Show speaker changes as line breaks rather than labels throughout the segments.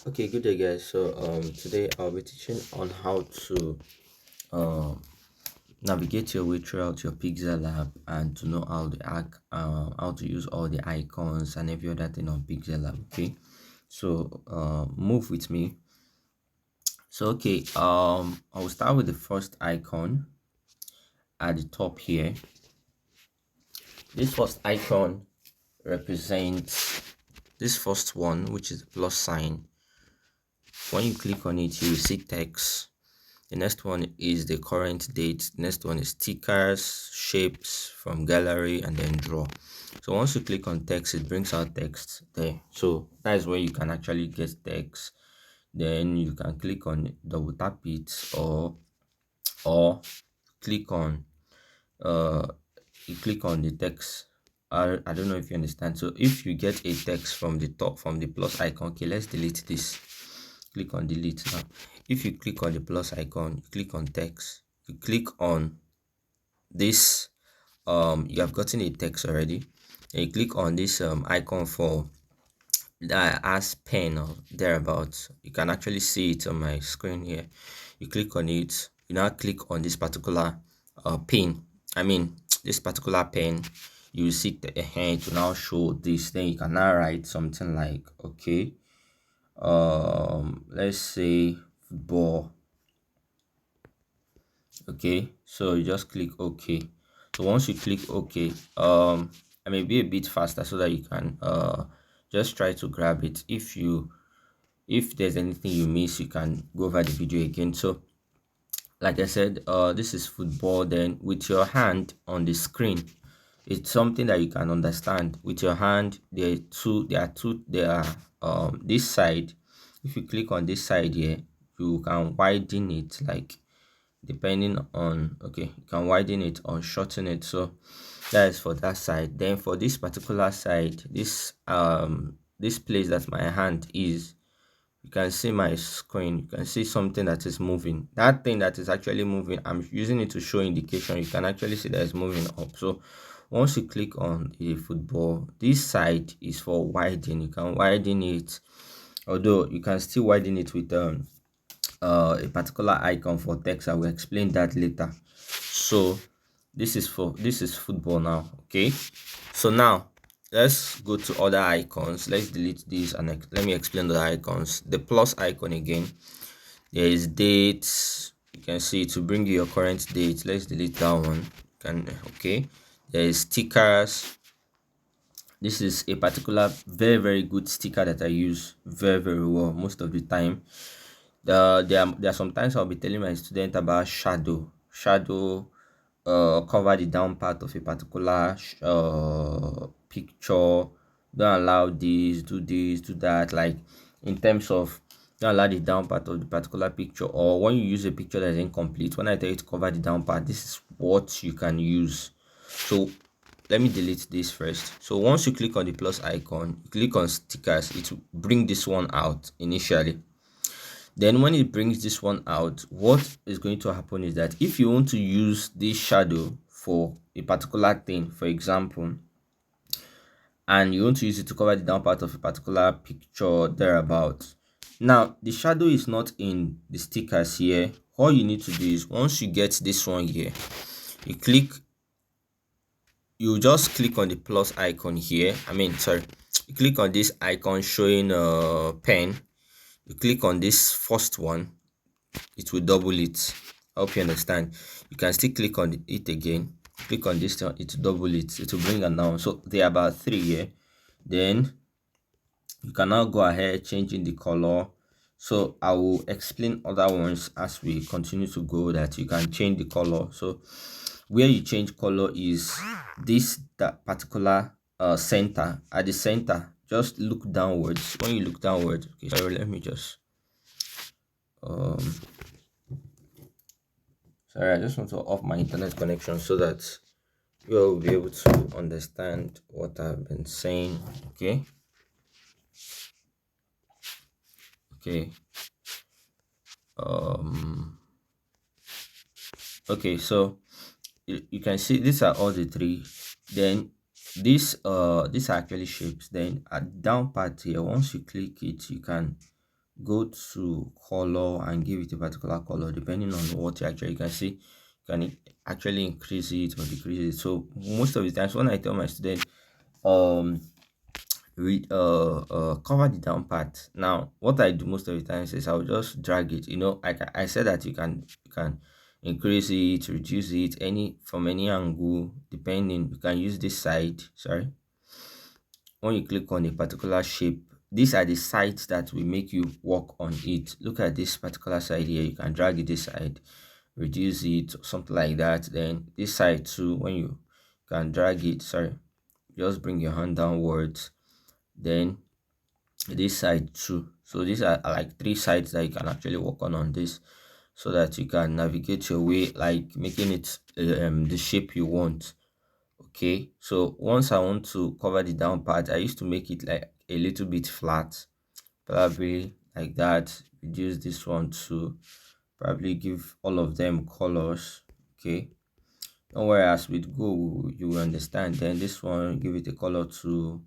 Okay, good day, guys. So, today I'll be teaching on how to um navigate your way throughout your pixelab and to know how to use all the icons and every other thing on pixelab. Okay, so move with me. So, okay, I will start with the first icon at the top here. This first icon represents this first one, which is the plus sign. When you click on it, you will see text. The next one is the current date. Next one is stickers, shapes from gallery, and then draw. So once you click on text, it brings out text there. So that is where you can actually get text. Then you can click on it, double tap it, or click on uh you click on the text. I don't know if you understand. So if you get a text from the top, from the plus icon, okay, let's delete this. Click on delete now. If you click on the plus icon, you click on text, you click on this, you have gotten a text already, and you click on this icon for that has pen or thereabouts. You can actually see it on my screen here. You click on it, you now click on this particular pin, this particular pen. You see the hand to now show this. Then you can now write something like, okay, let's say football. Okay, so you just click OK. So once you click OK, I may be a bit faster so that you can just try to grab it. If there's anything you miss, you can go over the video again. So like I said, this is football. Then with your hand on the screen, it's something that you can understand. With your hand, there are this side. If you click on this side here, you can widen it, like depending on, okay, you can widen it or shorten it. So that is for that side. Then for this particular side, this place that my hand is, you can see my screen. You can see something that is moving. That thing that is actually moving, I'm using it to show indication. You can actually see that it's moving up. So once you click on the football, this side is for widen. You can widen it, although you can still widen it with a particular icon for text. I will explain that later. So this is football now. Okay, so now let's go to other icons. Let's delete these and let me explain the icons. The plus icon again, there is dates. You can see to bring you your current date. Let's delete that one. Okay, there is stickers. This is a particular very good sticker that I use very well most of the time. There are sometimes I'll be telling my student about shadow cover the down part of a particular picture. Don't allow this, do that, like in terms of don't allow the down part of the particular picture. Or when you use a picture that is incomplete, when I tell you to cover the down part, this is what you can use. So let me delete this first. So once you click on the plus icon, you click on stickers, it will bring this one out initially. Then when it brings this one out, what is going to happen is that if you want to use this shadow for a particular thing, for example, and you want to use it to cover the down part of a particular picture thereabouts, now the shadow is not in the stickers here. All you need to do is, once you get this one here, you just click on the plus icon here. You click on this icon showing pen. You click on this first one, it will double it. I hope you understand. You can still click on it again, click on this one, it will double it, it will bring it down. So there are about 3 here. Then you can now go ahead changing the color. So I will explain other ones as we continue to go, that you can change the color. So where you change color is that particular center. At the center, just look downwards. When you look downwards, okay, sorry, let me just sorry, I just want to off my internet connection so that you will be able to understand what I've been saying. Okay. Okay, so you can see these are all the 3. Then these are actually shapes. Then at down part here, once you click it, you can go to color and give it a particular color depending on what you can see. You can actually increase it or decrease it. So most of the times when I tell my students, um read cover the down part. Now what I do most of the times is I'll just drag it. I said that you can increase it, reduce it any from any angle depending. You can use this side, sorry. When you click on a particular shape, these are the sides that will make you work on it. Look at this particular side here. You can drag it this side, reduce it, something like that. Then this side too, when you can drag it, sorry, just bring your hand downwards. Then this side too. So these are like three sides that you can actually work on this, so that you can navigate your way, like making it the shape you want. Okay, so once I want to cover the down part, I used to make it like a little bit flat, probably like that. Reduce this one to probably give all of them colors. Okay, don't worry, as we go you will understand. Then this one, give it a color to.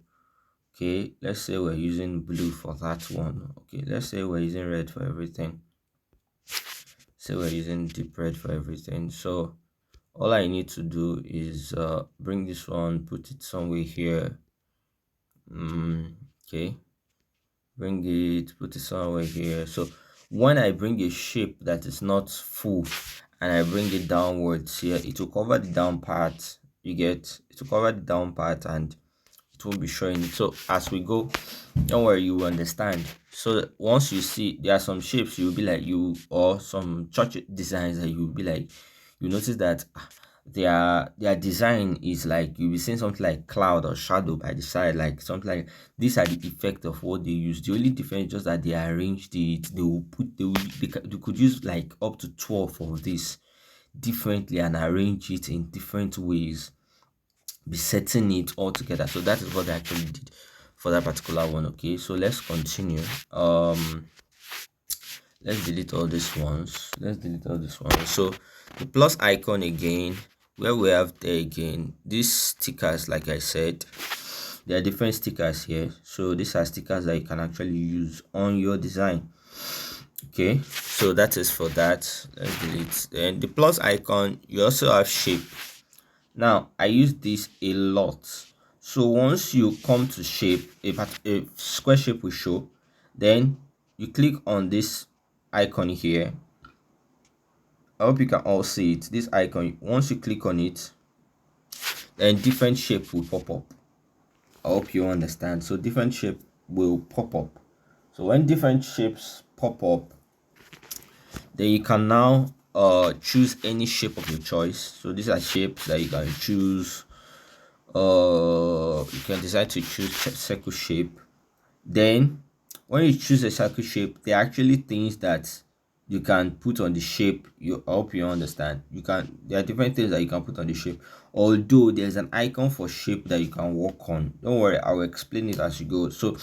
Okay, let's say we're using blue for that one. Okay, let's say we're using red for everything. Say we're using deep red for everything. So all I need to do is bring this one, put it somewhere here. Okay, bring it, put it somewhere here. So when I bring a shape that is not full and I bring it downwards here, it will cover the down part. You get, it will cover the down part and it won't be showing it. So as we go, don't worry, you will understand. So once you see, there are some shapes you'll be like, you or some church designs that you'll be like, you notice that their design is like, you'll be seeing something like cloud or shadow by the side, like something like, these are the effect of what they use. The only difference is just that they arranged it. They could use like up to 12 of this differently and arrange it in different ways, be setting it all together. So that is what I actually did for that particular one. Okay, so let's continue. Let's delete all these ones. So the plus icon again, where we have there again, these stickers, like I said, there are different stickers here. So these are stickers that you can actually use on your design. Okay, so that is for that. Let's delete. Then the plus icon, you also have shape. Now I use this a lot. So once you come to shape, a square shape will show. Then you click on this icon here. I hope you can all see it. This icon, once you click on it, then different shape will pop up. I hope you understand. So different shape will pop up. So when different shapes pop up, then you can now choose any shape of your choice. So these are shapes that you can choose. You can decide to choose circle shape. Then when you choose a circle shape, there are actually things that you can put on the shape. I hope you understand. There are different things that you can put on the shape, although there's an icon for shape that you can work on. Don't worry, I will explain it as you go. So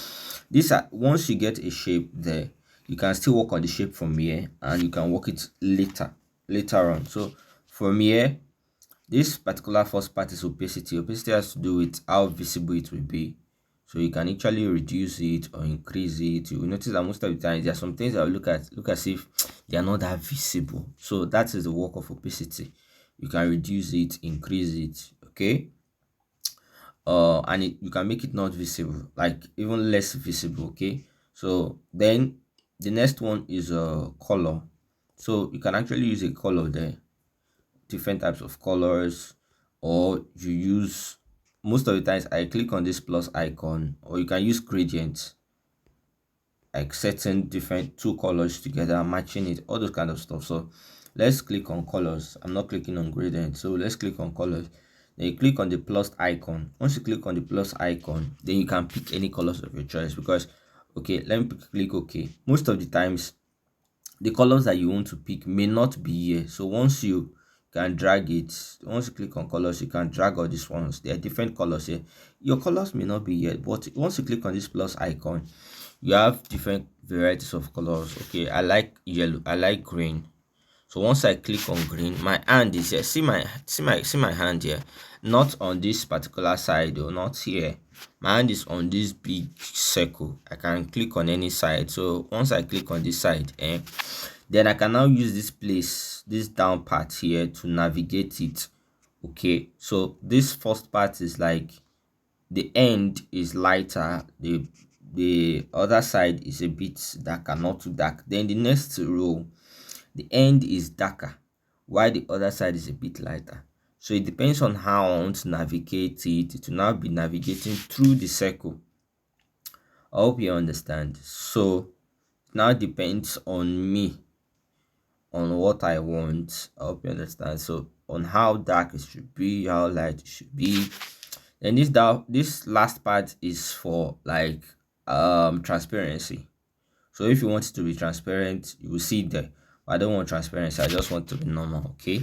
these are, once you get a shape there, you can still work on the shape from here and you can work it later on. So from here, this particular first part is opacity. Opacity has to do with how visible it will be. So you can actually reduce it or increase it. You will notice that most of the time there are some things that will look as if they are not that visible. So that is the work of opacity. You can reduce it, increase it, okay? And you can make it not visible, like even less visible, okay? So then the next one is a color. So you can actually use a color there, different types of colors, or you use, most of the times I click on this plus icon, or you can use gradients, like setting different two colors together, matching it, all those kind of stuff. So let's click on colors. I'm not clicking on gradient, so let's click on colors. Then you click on the plus icon. Once you click on the plus icon, then you can pick any colors of your choice. Because, okay, let me click okay. Most of the times the colors that you want to pick may not be here. So once you can drag it, once you click on colors, you can drag all these ones. There are different colors here. Your colors may not be here, but once you click on this plus icon, you have different varieties of colors. Okay, I like yellow, I like green. So once I click on green, my hand is here. See my hand here. Not on this particular side or not here. My hand is on this big circle. I can click on any side. So once I click on this side, then I can now use this place, this down part here, to navigate it. Okay, so this first part is like the end is lighter, the other side is a bit darker, not too dark. Then the next row, the end is darker while the other side is a bit lighter. So it depends on how I want to navigate it. It will now be navigating through the circle. I hope you understand. So now depends on me, on what I want. I hope you understand. So on how dark it should be, how light it should be. And this last part is for like transparency. So if you want it to be transparent, you will see it there. But I don't want transparency, I just want to be normal. Okay,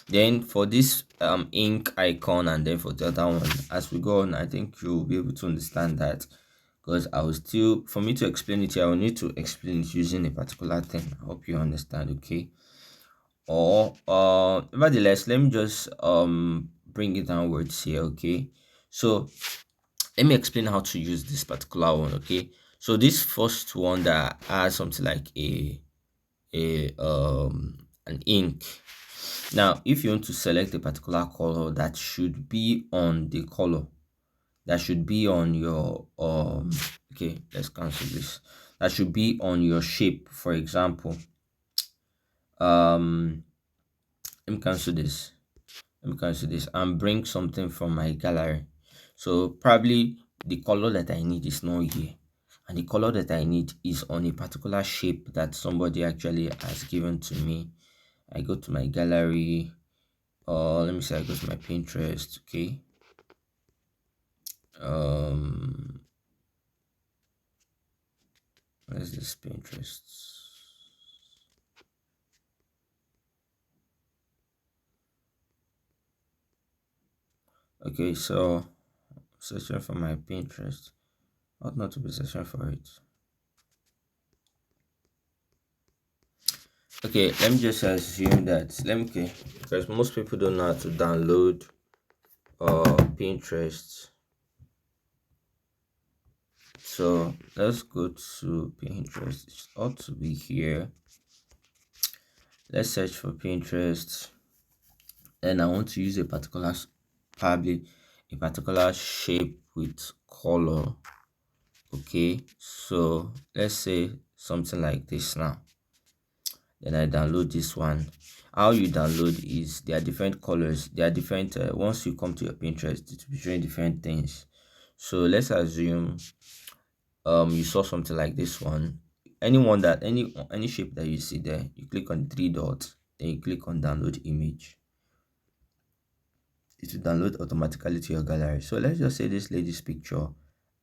then for this ink icon, and then for the other one, as we go on, I think you'll be able to understand that, because I will still, for me to explain it here, I will need to explain it using a particular thing. I hope you understand. Okay, or nevertheless, let me just bring it downwards here. Okay, so let me explain how to use this particular one. Okay, so this first one that has something like an ink. Now if you want to select a particular color, that should be on the color, that should be on your okay, let's cancel this, that should be on your shape. For example, um let me cancel this, and bring something from my gallery. So probably the color that I need is not here, and the color that I need is on a particular shape that somebody actually has given to me. I go to my gallery, or let me say I go to my Pinterest. Okay, um where's this Pinterest? Okay, so searching for my Pinterest. Ought not to be searching for it. Okay, let me just assume that, let me, okay, because most people don't know how to download Pinterest. So let's go to Pinterest. It ought to be here. Let's search for Pinterest. Then I want to use a particular, probably a particular shape with color. Okay, so let's say something like this now. Then I download this one. How you download is, there are different colors, there are different once you come to your Pinterest, it will be showing different things. So let's assume you saw something like this one. Anyone that any shape that you see there, you click on three dots, then you click on download image. It will download automatically to your gallery. So let's just say this lady's picture,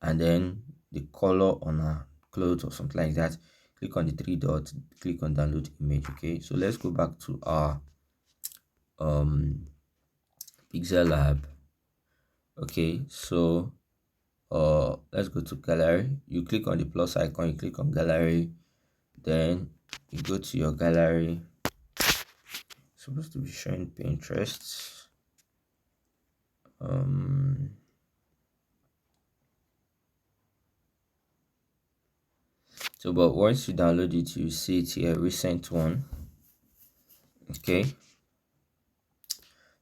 and then the color on her clothes or something like that. Click on the three dots, click on download image. Okay, so let's go back to our pixelab. Okay, so let's go to gallery. You click on the plus icon, you click on gallery, then you go to your gallery. It's supposed to be showing Pinterest. So but once you download it, you see it here, recent one. Okay,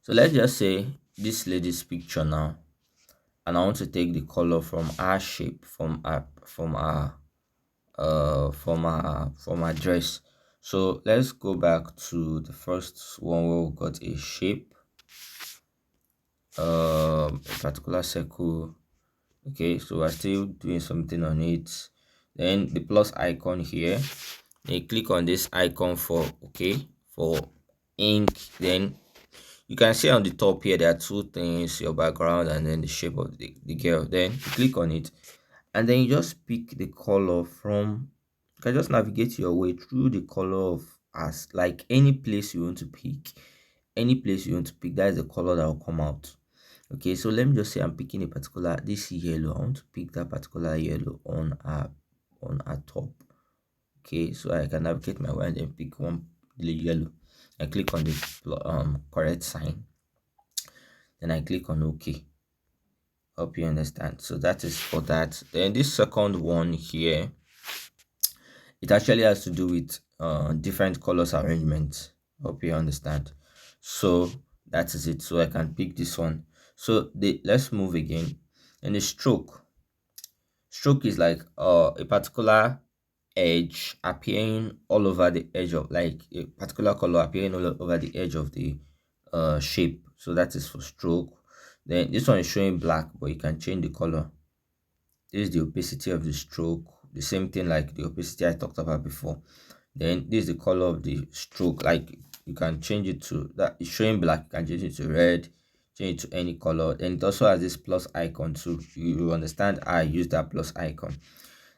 so let's just say this lady's picture now, and I want to take the color from our shape, from our dress. So let's go back to the first one where we got a shape, a particular circle. Okay, so we're still doing something on it. Then the plus icon here, you click on this icon for, okay, for ink. Then you can see on the top here there are two things, your background and then the shape of the girl. Then you click on it, and then you just pick the color from, you can just navigate your way through the color of, as like any place you want to pick, any place you want to pick, that is the color that will come out. Okay, so let me just say I'm picking a particular, this yellow, I want to pick that particular yellow on our top. Okay, so I can navigate my way and then pick one yellow, I click on the correct sign, then I click on OK. Hope you understand. So that is for that. Then this second one here, it actually has to do with different colors arrangement. Hope you understand. So that is it. So I can pick this one. So let's move again. And the stroke is like a particular edge appearing all over the edge of, like a particular color appearing all over the edge of the shape. So that is for stroke. Then this one is showing black, but you can change the color. This is the opacity of the stroke, the same thing like the opacity I talked about before. Then this is the color of the stroke, like you can change it to that. It's showing black, you can change it to red, change it to any color. And it also has this plus icon too. You understand I use that plus icon.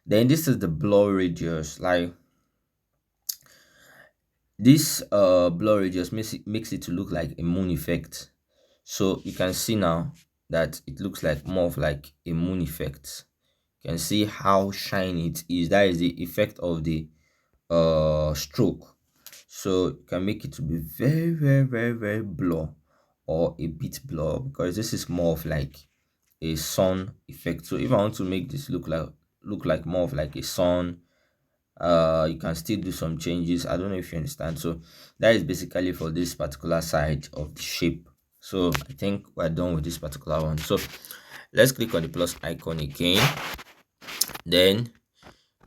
Then this is the blur radius. Like this blur radius makes it to look like a moon effect. So you can see now that it looks like more of like a moon effect. You can see how shiny it is. That is the effect of the stroke. So you can make it to be very, very, very, very blur or a bit blur, because this is more of like a sun effect. So if I want to make this look like more of like a sun, you can still do some changes. I don't know if you understand. So that is basically for this particular side of the shape. So I think we're done with this particular one. So let's click on the plus icon again. Then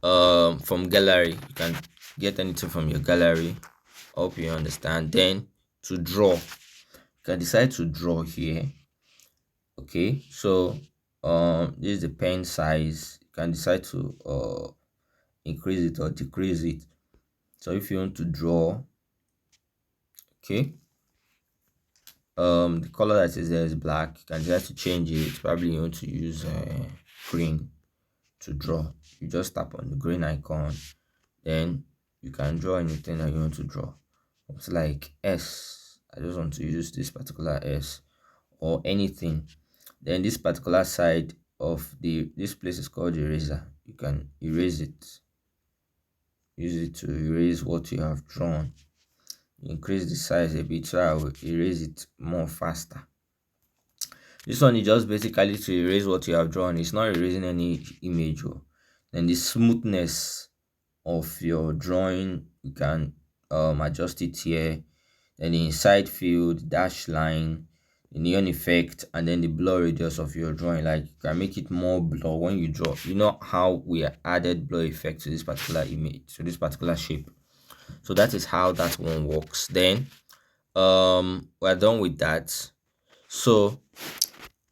from gallery, you can get anything from your gallery. I hope you understand. Then to draw, you can decide to draw here. Okay, so this is the pen size. You can decide to increase it or decrease it. So if you want to draw, okay, the color that is there is black. You can decide to change it. Probably you want to use green to draw. You just tap on the green icon, then you can draw anything that you want to draw. It's like S. I just want to use this particular S or anything. Then this particular side of this place is called eraser. You can erase it. Use it to erase what you have drawn. Increase the size a bit so I will erase it more faster. This one is just basically to erase what you have drawn. It's not erasing any image. Then the smoothness of your drawing, you can adjust it here. Then the inside field, dash line, the neon effect, and then the blur radius of your drawing. Like you can make it more blur when you draw. You know how we added blur effect to this particular image, to this particular shape. So that is how that one works. Then we're done with that. So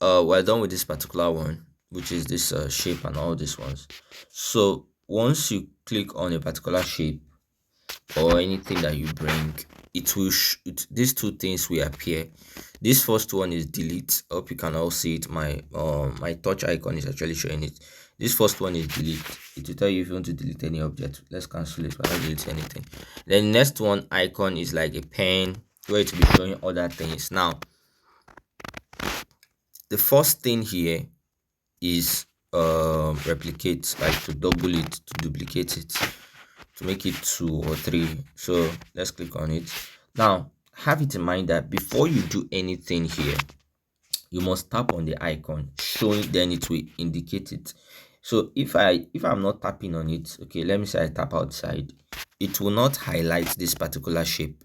we're done with this particular one, which is this shape and all these ones. So once you click on a particular shape or anything that you bring, it will these two things will appear. This first one is delete. I hope you can all see it. My touch icon is actually showing it. This first one is delete. It will tell you if you want to delete any object. Let's cancel it. We're not deleting anything. Then next one icon is like a pen, where it will be showing other things. Now the first thing here is replicate, like to double it, to duplicate it, to make it 2 or 3. So let's click on it. Now have it in mind that before you do anything here, you must tap on the icon showing, then it will indicate it. So if I'm not tapping on it, okay, let me say I tap outside, it will not highlight this particular shape.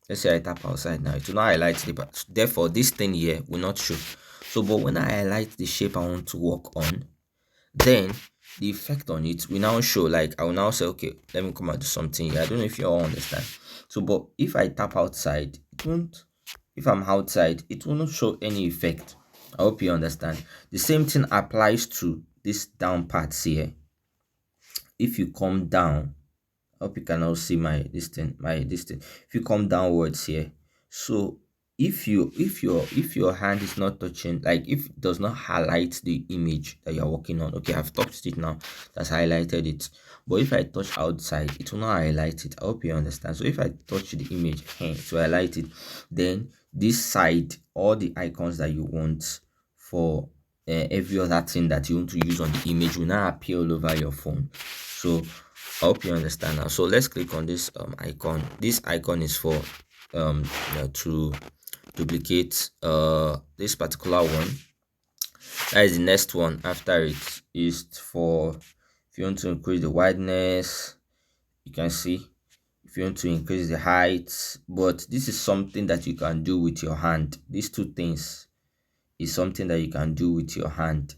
Let's say I tap outside now, it will not highlight the, therefore this thing here will not show. So but when I highlight the shape I want to work on, then the effect on it will now show. Like I will now say, okay, let me come and do something here. I don't know if you all understand. So but if I tap outside, it won't. If I'm outside, it will not show any effect. I hope you understand. The same thing applies to this down parts here. If you come down, I hope you can all see my this thing. If you come downwards here, so if your hand is not touching, like if it does not highlight the image that you're working on, okay, I've touched it now, that's highlighted it. But if I touch outside, it will not highlight it. I hope you understand. So if I touch the image to highlight it, then this side, all the icons that you want for every other thing that you want to use on the image will now appear all over your phone. So I hope you understand now. So let's click on this icon. This icon is for to duplicate this particular one. That is the next one. After it is for, if you want to increase the wideness, you can see. If you want to increase the height, but this is something that you can do with your hand. These two things is something that you can do with your hand.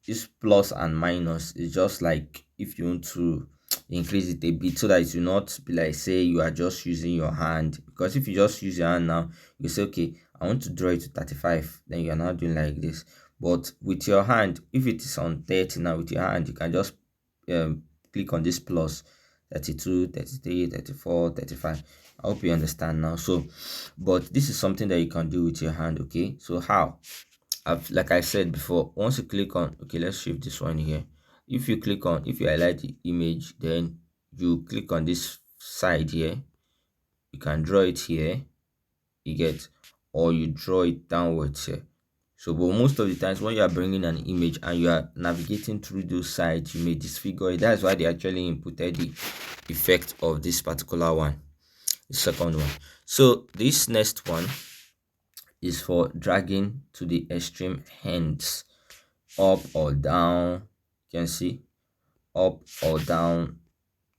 This plus and minus is just like if you want to increase it a bit so that it will not be like, say you are just using your hand, because if you just use your hand now, you say, okay, I want to draw it to 35, then you are not doing like this. But with your hand, if it is on 30 now, with your hand you can just click on this plus, 32, 33, 34, 35. I hope you understand now. So but this is something that you can do with your hand. Okay, so how? Like I said before, once you click on, okay, let's shift this one here. If you click on, if you highlight the image, then you click on this side here, you can draw it here, you get, or you draw it downwards here. So but most of the times when you are bringing an image and you are navigating through those sides, you may disfigure it. That's why they actually inputted the effect of this particular one, the second one. So this next one is for dragging to the extreme ends, up or down. You can see up or down,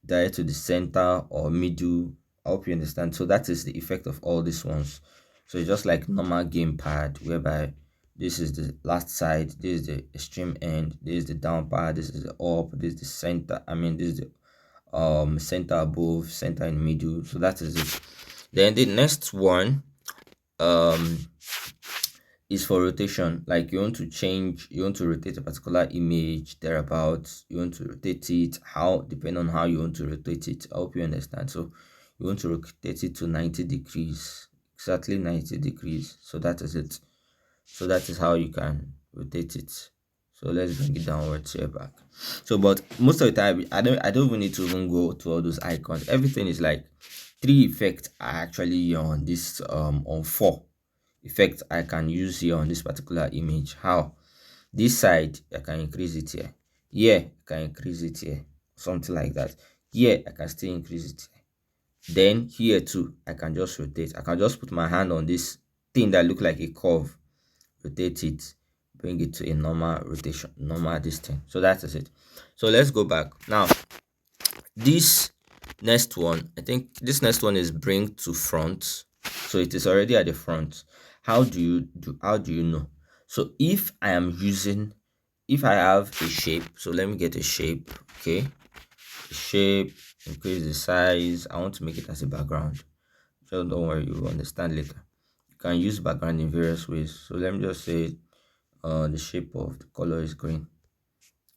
direct to the center or middle. I hope you understand. So that is the effect of all these ones. So it's just like normal gamepad, whereby this is the last side, this is the extreme end, this is the down part, this is the up, this is the center. I mean, this is the center above, center in the middle. So that is it. Then the next one um is for rotation. Like you want to change, you want to rotate a particular image thereabouts, you want to rotate it, how, depending on how you want to rotate it. I hope you understand. So you want to rotate it to 90 degrees, exactly 90 degrees. So that is it. So that is how you can rotate it. So let's bring it downwards here back. So but most of the time I don't even need to even go to all those icons. Everything is like 3 effects are actually on this on 4 effect I can use here on this particular image. How? This side I can increase it here, I can increase it here, something like that. Here I can still increase it here. Then here too I can just rotate. I can just put my hand on this thing that look like a curve, rotate it, bring it to a normal rotation, normal distance. So that is it. So let's go back now. This next one, I think this next one is bring to front. So it is already at the front. How do you know? So if I am using, if I have a shape, so let me get a shape. Okay, a shape, increase the size. I want to make it as a background. So don't worry, you will understand later. You can use background in various ways. So let me just say the shape of the color is green.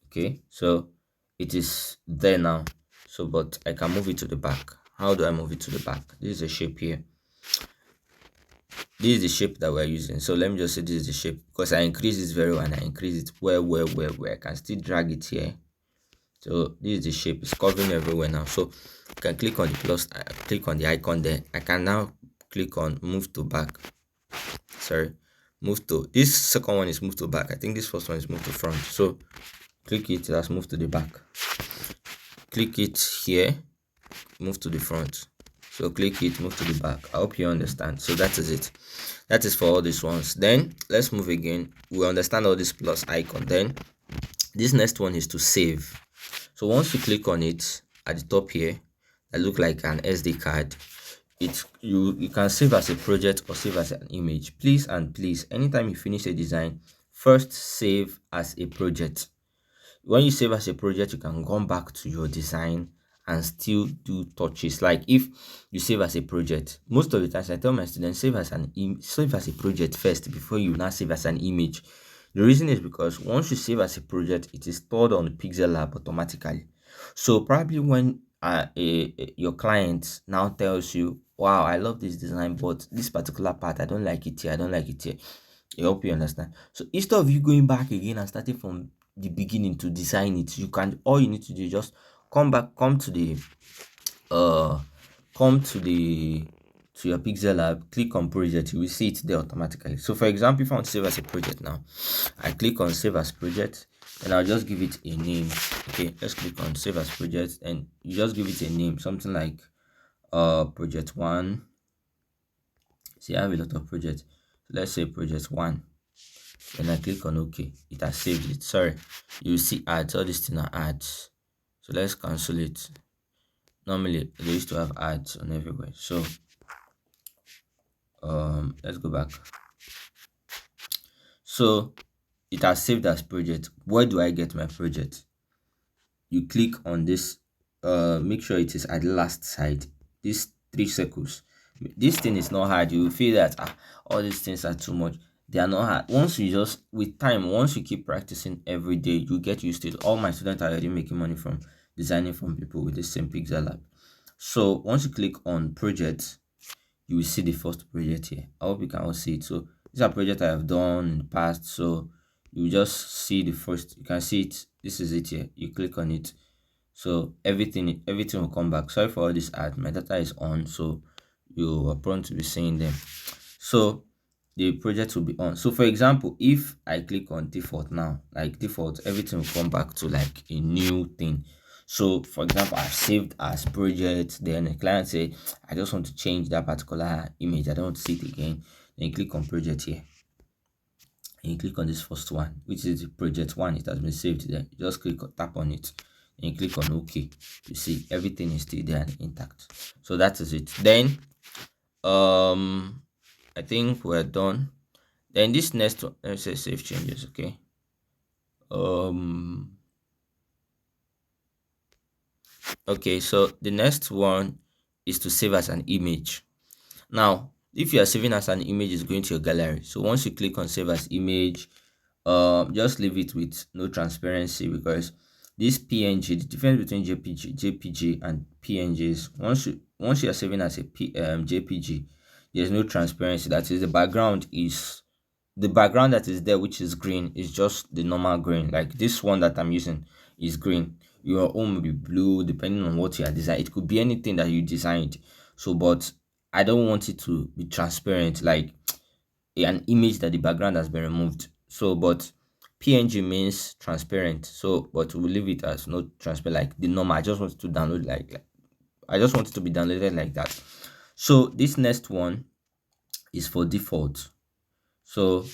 Okay, so it is there now. So but I can move it to the back. How do I move it to the back? This is a shape here. This is the shape that we're using. So let me just say this is the shape, because I increase this very well and I increase it where I can still drag it here. So this is the shape, it's covering everywhere now. So you can click on the plus, click on the icon there. I can now click on move to back. Sorry, move to, this second one is move to back. I think this first one is move to front. So click it, let's move to the back. Click it here, move to the front. So click it, move to the back. I hope you understand. So that is it. That is for all these ones. Then let's move again. We understand all this plus icon. Then this next one is to save. So once you click on it at the top here, that look like an SD card, you can save as a project or save as an image. Please and please, anytime you finish a design, first save as a project. When you save as a project, you can come back to your design and still do touches. Like if you save as a project, most of the times I tell my students, save as a project first before you now save as an image. The reason is because once you save as a project, it is stored on the pixelab automatically. So probably when your client now tells you, wow, I love this design, but this particular part I don't like it here, I don't like it here, I hope you understand. So instead of you going back again and starting from the beginning to design it, you can, all you need to do is just come back, come to your pixelab, click on project, you will see it there automatically. So for example, if I want to save as a project now, I click on save as project and I'll just give it a name. Okay, let's click on save as project and you just give it a name, something like project 1, See, I have a lot of projects. Let's say project one. Then I click on OK. It has saved it. Sorry, you see ads. All these things are ads. So let's cancel it. Normally they used to have ads on everywhere. So let's go back. So it has saved as project. Where do I get my project? You click on this, make sure it is at the last side, these three circles. This thing is not hard. You will feel that all these things are too much. They are not hard. Once you just, with time, once you keep practicing every day, you get used to it. All my students are already making money from designing from people with the same pixelab. So once you click on project, you will see the first project here. I hope you can all see it. So these are projects I have done in the past. So you just see the first, you can see it. This is it here. You click on it. So everything will come back. Sorry for all this ad. My data is on, so you are prone to be seeing them. So the project will be on. So for example, if I click on default now, like default, everything will come back to like a new thing. So for example, I've saved as project, then a client say I just want to change that particular image, I don't want to see it again. Then you click on project here, and you click on this first one, which is the project one. It has been saved there. You just tap on it, and you click on OK. You see everything is still there and intact. So that is it. Then I think we're done. Then this next one, let's say save changes. Okay. Okay, so the next one is to save as an image. Now if you are saving as an image, it's going to your gallery. So once you click on save as image, just leave it with no transparency, because this png, the difference between jpg and pngs, once you are saving as a jpg, there's no transparency. That is, the background that is there, which is green, is just the normal green. Like this one that I'm using is green. Your own will be blue, depending on what you are designing. It could be anything that you designed. So but I don't want it to be transparent, like an image that the background has been removed. So but png means transparent. So but we'll leave it as not transparent, like the normal. I just want it to download like I just want it to be downloaded like that. So this next one is for default. So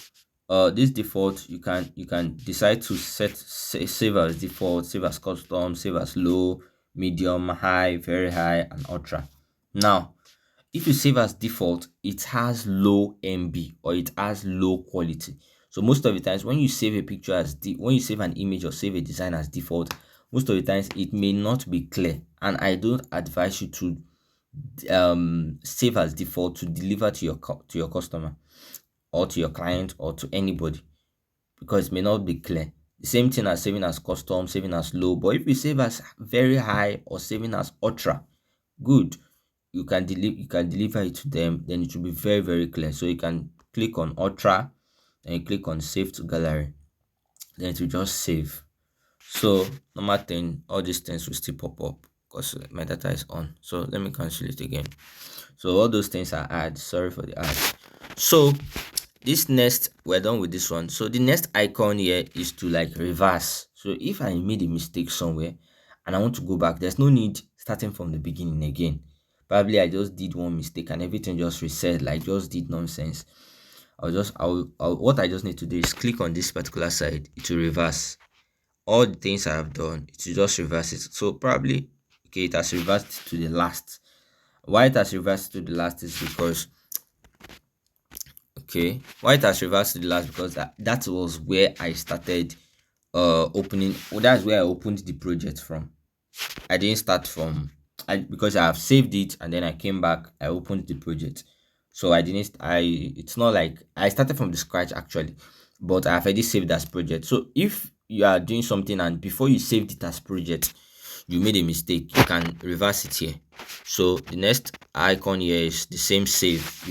this default, you can decide to save as default, save as custom, save as low, medium, high, very high, and ultra. Now if you save as default, it has low MB, or it has low quality. So most of the times when you save a picture as when you save an image or save a design as default, most of the times it may not be clear, and I don't advise you to save as default to deliver to your customer, or to your client, or to anybody, because it may not be clear. The same thing as saving as custom, saving as low. But if you save as very high or saving as ultra, good, you can deliver it to them, then it will be very, very clear. So you can click on ultra, and you click on save to gallery, then it will just save. So normal thing, all these things will still pop up because my data is on. So let me cancel it again. So all those things are ads. Sorry for the ads. So this next, we're done with this one. So the next icon here is to like reverse. So if I made a mistake somewhere and I want to go back, there's no need starting from the beginning again. Probably I just did one mistake and everything just reset, like just did nonsense. What I just need to do is click on this particular side to reverse all the things I have done. It will just reverse it. So probably, okay, it has reversed to the last. Why it has reversed to the last is because, okay, why it has reversed to the last, because that was where I started opening. Well, that's where I opened the project from. I didn't start from, because I have saved it and then I came back, I opened the project. So I didn't I it's not like I started from the scratch actually, but I've already saved as project. So if you are doing something and before you saved it as project, you made a mistake, you can reverse it here. So the next icon here is the same save.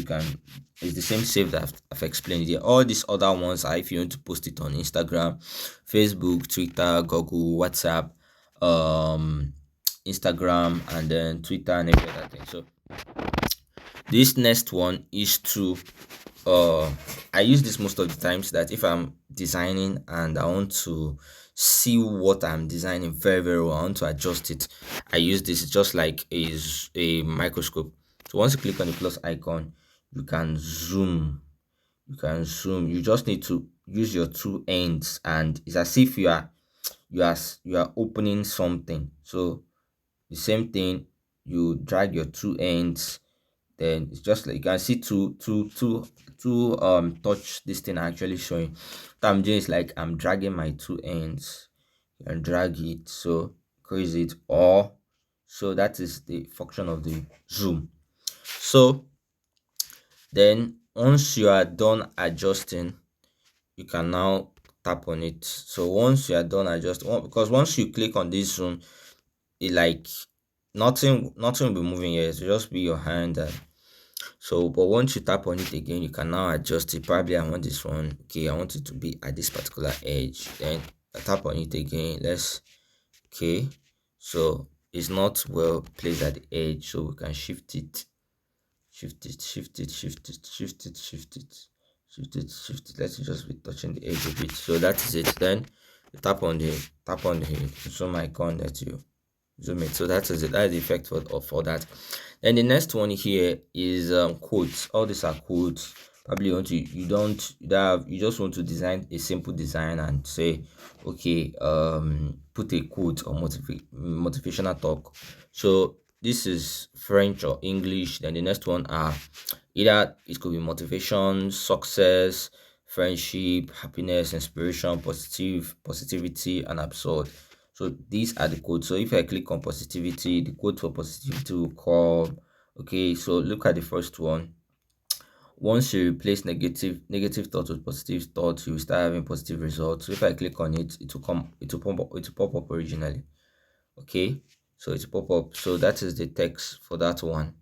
It's the same save that I've explained here. All these other ones are if you want to post it on Instagram, Facebook, Twitter, Google, WhatsApp, Instagram, and then Twitter and every other thing. So this next one is to I use this most of the times, that if I'm designing and I want to see what I'm designing very, very well, I want to adjust it, I use this. It's just like a microscope. So once you click on the plus icon, you can zoom. You just need to use your two ends, and it's as if you are opening something. So the same thing, you drag your two ends, then it's just like you can see two touch this thing actually showing. What I'm doing is like I'm dragging my two ends and drag it, so increase it, or so that is the function of the zoom. So then once you are done adjusting, you can now tap on it. So once you are done adjusting, because once you click on this zoom, it like nothing will be moving here. It will just be your hand. And so but once you tap on it again, you can now adjust it. Probably I want this one, okay, I want it to be at this particular edge. Then I tap on it again. Let's okay, so it's not well placed at the edge, so we can shift it, shift it, shift it, shift it, shift it, shift it, shift it, shift it. Let's just be touching the edge a bit. So that is it. Then you tap on the zoom icon that you zoom it. So that is it. That is the effect for that. And the next one here is quotes. All these are quotes. Probably you just want to design a simple design and say, okay, put a quote or motivational talk. So this is French or English. Then the next one are either it could be motivation, success, friendship, happiness, inspiration, positivity, and absurd. So these are the codes. So if I click on positivity, the code for positivity will come. Okay, so look at the first one. Once you replace negative thoughts with positive thoughts, you will start having positive results. So if I click on it, it will pop up originally. Okay, so it will pop up. So that is the text for that one.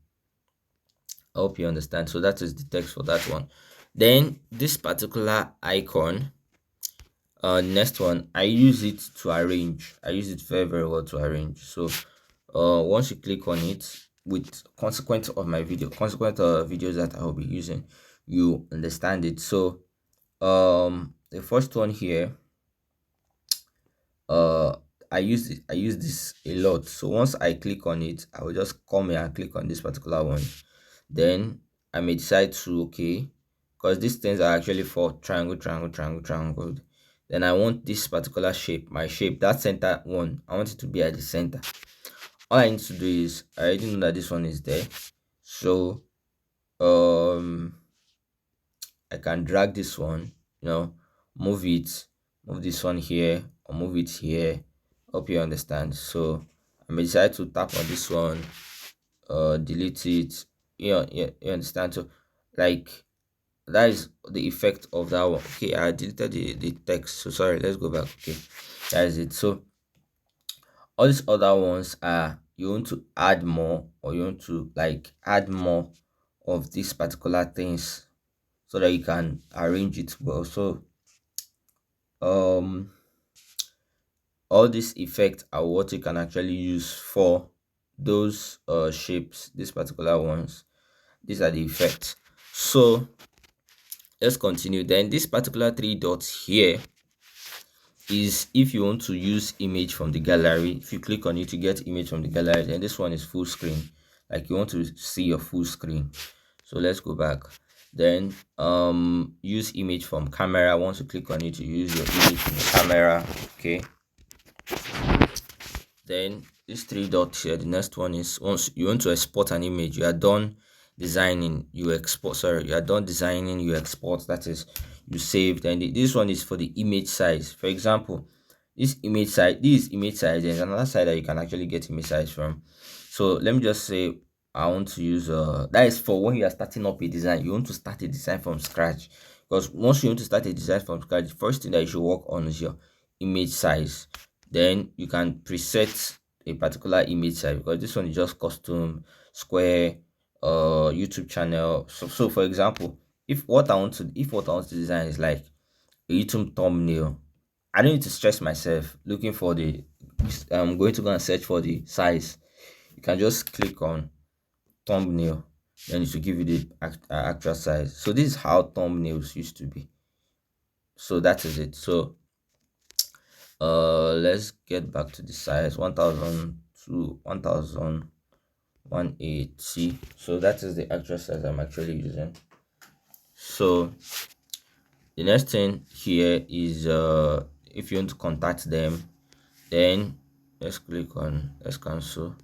I hope you understand. So that is the text for that one. Then this particular icon, next one, I use it to arrange. I use it very well to arrange. So once you click on it, with consequence of my video, consequent videos that I will be using, you understand it. So the first one here, uh I use this a lot. So once I click on it, I will just come here and click on this particular one. Then I may decide to, okay, because these things are actually for triangle. Then I want this particular shape, my shape, that center one, I want it to be at the center. All I need to do is, I already know that this one is there, so I can drag this one, move this one here, or move it here. Hope you understand. So I may decide to tap on this one, delete it. You understand. So like that is the effect of that one. Okay, I deleted the text, so sorry, let's go back. Okay, that is it. So all these other ones are, you want to add more, or you want to like add more of these particular things so that you can arrange it well. So um all these effects are what you can actually use for those shapes, these particular ones. These are the effects. So let's continue. Then this particular three dots here is if you want to use image from the gallery. If you click on it, you get image from the gallery. Then this one is full screen, like you want to see your full screen. So let's go back. Then use image from camera. Once you click on it, you use your image from the camera. Okay, then these three dots here, the next one is once you want to export an image, you are done designing, you export. Sorry, you are done designing, you export. That is, you save. Then this one is for the image size. For example, this image size, there's another side that you can actually get image size from. So let me just say I want to use that is for when you are starting up a design. You want to start a design from scratch, because once you want to start a design from scratch, the first thing that you should work on is your image size. Then you can preset a particular image size, because this one is just custom square YouTube channel. So for example, if what I want to design is like a YouTube thumbnail, I don't need to stress myself looking for the I'm going to go and search for the size. You can just click on thumbnail, then it will give you the actual size. So this is how thumbnails used to be. So that is it. So let's get back to the size 1000 to 1180. So that is the actual size I'm actually using. So the next thing here is if you want to contact them, then let's click on let's cancel.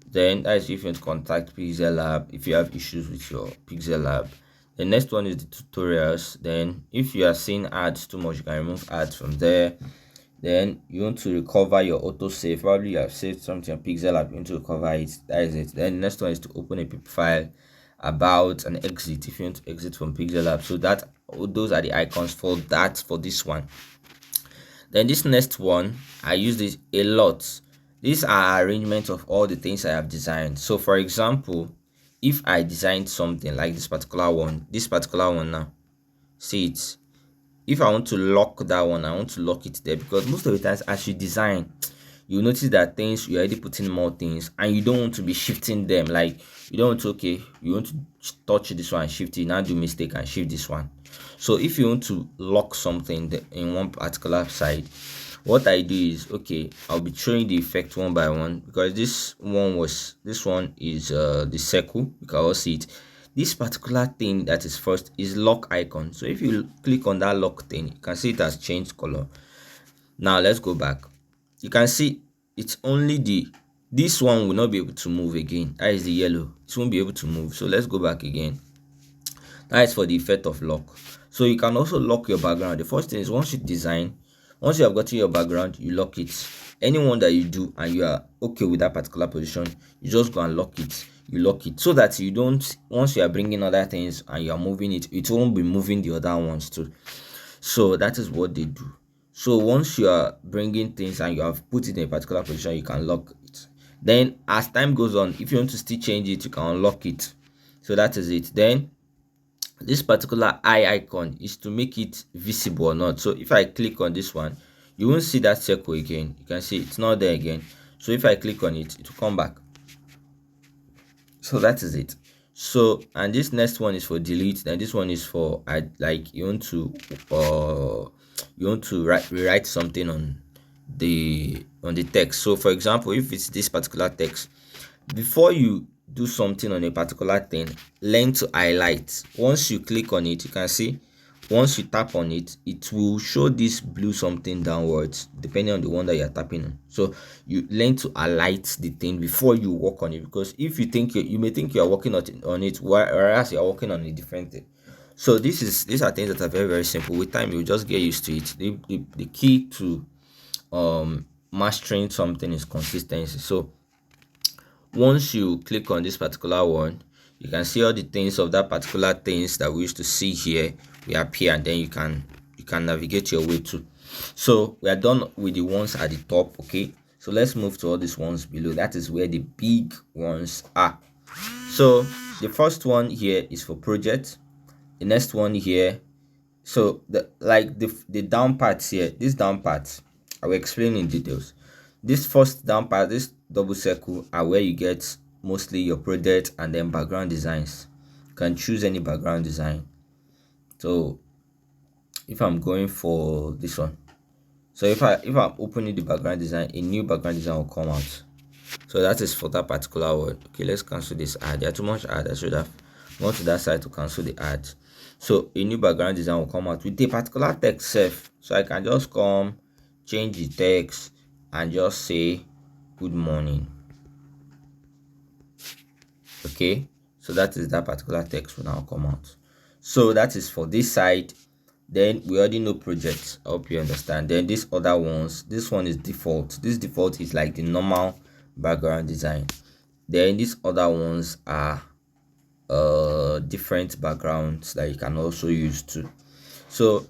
Then that is if you want to contact pixelab if you have issues with your pixelab. The next one is the tutorials. Then if you are seeing ads too much, you can remove ads from there. Then you want to recover your autosave. Probably you have saved something on pixelab, you want to recover it. That is it. Then the next one is to open a pip file, about, and exit if you want to exit from pixelab. So that those are the icons for that for this one. Then this next one, I use this a lot. These are arrangements of all the things I have designed. So for example, if I designed something like this particular one now, see it. If I want to lock that one, I want to lock it there, because most of the times as you design, you notice that things you already put in more things and you don't want to be shifting them. Like you don't want to, okay, you want to touch this one and shift it, now do mistake and shift this one. So if you want to lock something in one particular side, what I do is, okay, I'll be showing the effect one by one, because this one is the circle. You can all see it. This particular thing that is first is lock icon. So if you click on that lock thing, you can see it has changed color. Now let's go back. You can see it's only this one will not be able to move again. That is the yellow. It won't be able to move. So let's go back again. That is for the effect of lock. So you can also lock your background. The first thing is, once you have gotten your background, you lock it. Anyone that you do and you are okay with that particular position, you just go and lock it. You lock it so that you don't, once you are bringing other things and you are moving it, it won't be moving the other ones too. So that is what they do. So once you are bringing things and you have put it in a particular position, you can lock it. Then as time goes on, if you want to still change it, you can unlock it. So that is it. Then this particular eye icon is to make it visible or not. So if I click on this one, you won't see that circle again. You can see it's not there again. So if I click on it, it will come back. So that is it. So, and this next one is for delete. Then this one is for like you want to rewrite something on the text. So for example, if it's this particular text, before you do something on a particular thing, learn to highlight. Once you click on it, you can see once you tap on it, it will show this blue something downwards depending on the one that you're tapping on. So you learn to highlight the thing before you work on it, because if you think you may think you are working on it whereas you're working on a different thing. So these are things that are very, very simple. With time you just get used to it. The key to mastering something is consistency. So once you click on this particular one, you can see all the things of that particular things that we used to see here will appear, and then you can navigate your way to. So we are done with the ones at the top. Okay, so let's move to all these ones below. That is where the big ones are. So the first one here is for project. The next one here, so the down parts here, this down part I will explain in details. This first down part, this double circle, are where you get mostly your project and then background designs. You can choose any background design. So if I'm going for this one, so if I'm opening the background design, a new background design will come out. So that is for that particular word. Okay, let's cancel this ad. There are too much ad. I should have gone to that side to cancel the ad. So a new background design will come out with a particular text self. So I can just come, change the text, and just say good morning. Okay, so that is that particular text will now come out. So that is for this side. Then we already know projects. I hope you understand. Then these other ones, this one is default. This default is like the normal background design. Then these other ones are different backgrounds that you can also use too. So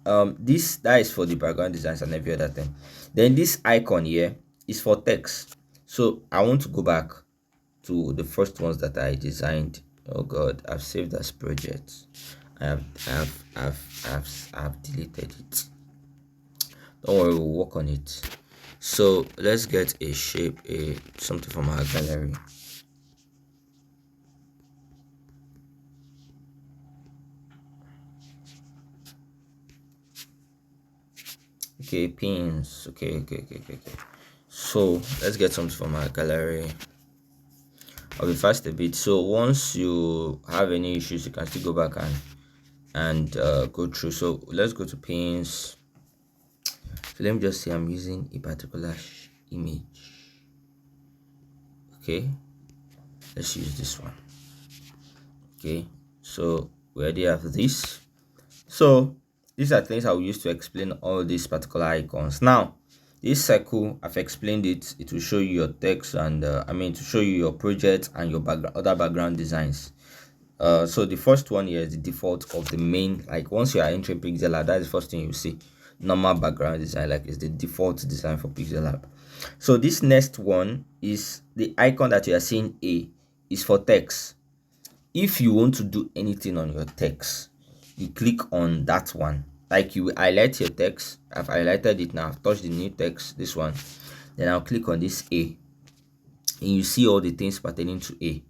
that is for the background designs and every other thing. Then this icon here is for text. So I want to go back to the first ones that I designed. Oh god, I've saved as projects. I've deleted it. Don't worry, we'll work on it. So let's get a shape, something from our gallery. Okay, pins. Okay. So let's get something from our gallery. I'll be fast a bit. So once you have any issues, you can still go back and and go through. So let's go to paints. So let me just say I'm using a particular image. Okay, let's use this one. Okay, so we already have this. So these are things I will use to explain all these particular icons. Now this circle, I've explained it. It will show you your text and to show you your project and your other background designs. So the first one here is the default of the main. Like once you are entering pixelab, that's the first thing you see. Normal background design, like is the default design for pixelab. So this next one is the icon that you are seeing. A is for text. If you want to do anything on your text, you click on that one. Like you highlight your text. I've highlighted it now. I've touched the new text, this one. Then I'll click on this A, and you see all the things pertaining to A.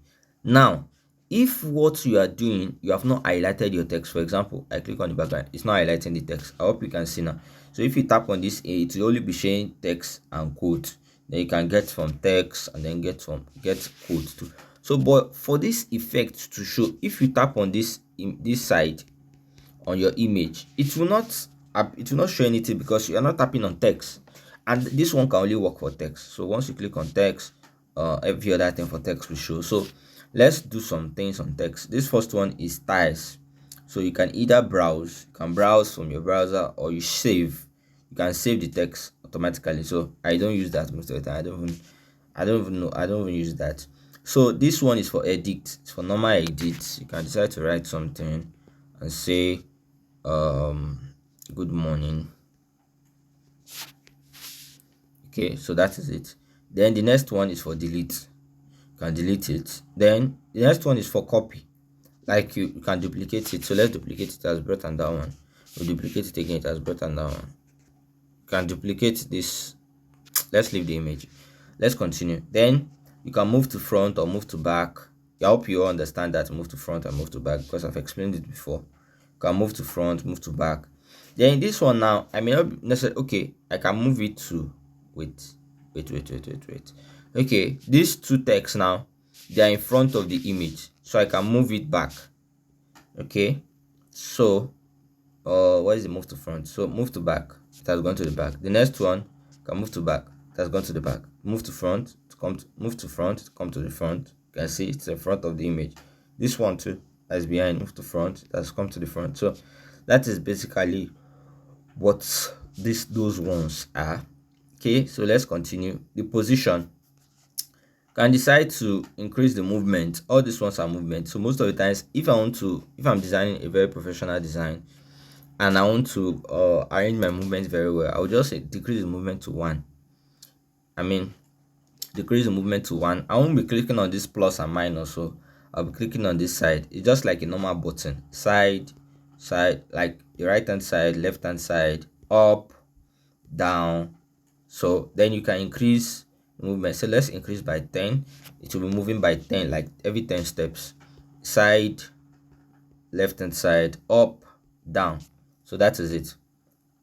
Now if what you are doing, you have not highlighted your text, for example, I click on the background, it's not highlighting the text. I hope you can see now. So if you tap on this A, it will only be showing text and code. Then you can get from text and then get code too. So but for this effect to show, if you tap on this side on your image, it will not show anything because you are not tapping on text, and this one can only work for text. So once you click on text, every other thing for text will show. So let's do some things on text. This first one is styles. So you can either browse, you can browse from your browser, or you can save the text automatically. So I don't use that most of the time. I don't even use that. So this one is for edit. It's for normal edit. You can decide to write something and say good morning. Okay, so that is it. Then the next one is for delete. You can delete it. Then the next one is for copy. Like you can duplicate it. So let's duplicate it as brought and that one. We'll duplicate it again, it has brought and that one. You can duplicate this. Let's leave the image. Let's continue. Then you can move to front or move to back. I hope you all understand that move to front and move to back because I've explained it before. You can move to front, move to back. Then in this one now, I may not be necessarily, okay, I can move it to wait. Okay, these two texts now, they are in front of the image, so I can move it back. Okay, so what is the move to front? So move to back, it has gone to the back. The next one can move to back, it has gone to the back. Move to front, move to front, come to the front. You can see it's in front of the image. This one too, that's behind, move to front, that's come to the front. So that is basically what those ones are. Okay, so let's continue. The position, can decide to increase the movement. All these ones are movement. So most of the times, if I'm designing a very professional design and I want to arrange my movement very well, I'll just decrease the movement to 1. Decrease the movement to 1. I won't be clicking on this plus and minus, so I'll be clicking on this side. It's just like a normal button. Side, like the right hand side, left hand side, up, down. So then you can increase movement. So let's increase by 10. It will be moving by 10, like every 10 steps. Side, left hand side, up, down. So that is it.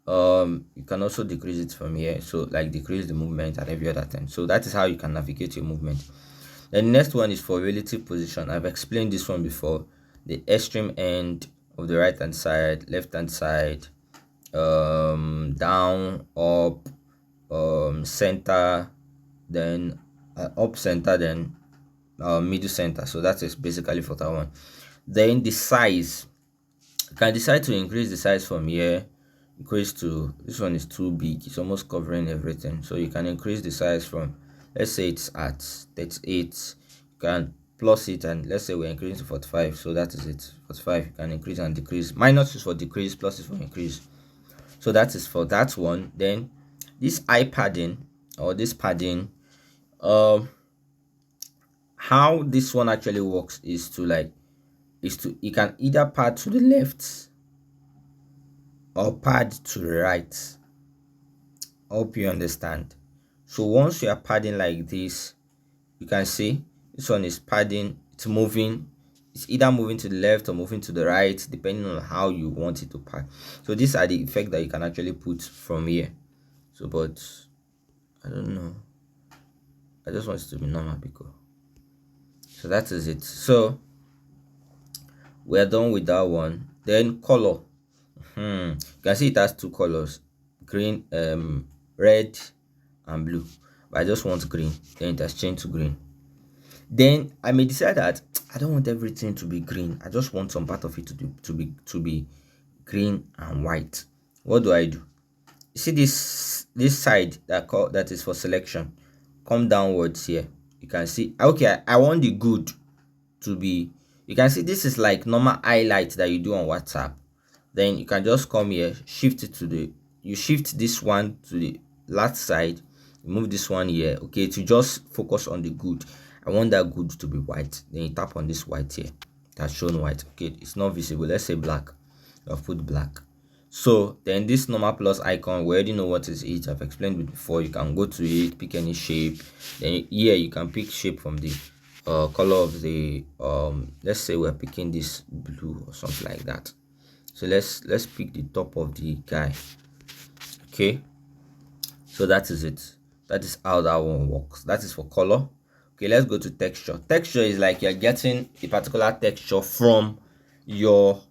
You can also decrease it from here, so like decrease the movement at every other time. So that is how you can navigate your movement. The next one is for relative position. I've explained this one before. The extreme end of the right hand side, left hand side, down, up, center, then up center, then middle center. So that is basically for that one. Then the size, you can decide to increase the size from here. Increase to, this one is too big, it's almost covering everything, so you can increase the size from, let's say it's at 38, you can plus it, and let's say we're increasing to 45, so that is it. 45, you can increase and decrease. Minus is for decrease, plus is for increase. So that is for that one. Then this eye padding, or this padding, how this one actually works is to you can either pad to the left or pad to the right. I hope you understand. So once you are padding like this, you can see this one is padding, it's moving, it's either moving to the left or moving to the right depending on how you want it to pad. So these are the effects that you can actually put from here. So but I don't know, I just want it to be normal because, so that is it. So we're done with that one. Then color. You can see it has two colors, green, red and blue, but I just want green. Then it has changed to green. Then I may decide that I don't want everything to be green. I just want some part of it to be green and white. What do? You see this side that is for selection. Come downwards here. You can see, okay, I want the good to be, you can see this is like normal highlight that you do on WhatsApp. Then you can just come here, shift it to the, you shift this one to the left side, move this one here, okay, to just focus on the good. I want that good to be white. Then you tap on this white here, that's shown white. Okay, it's not visible. Let's say black. I'll put black. So then this normal plus icon, we already know what is it. I've explained it before. You can go to it, pick any shape. Then here you can pick shape from the color of the let's say we're picking this blue or something like that. So let's pick the top of the guy. Okay, so that is it. That is how that one works. That is for color. Okay, let's go to texture. Texture is like you're getting a particular texture from your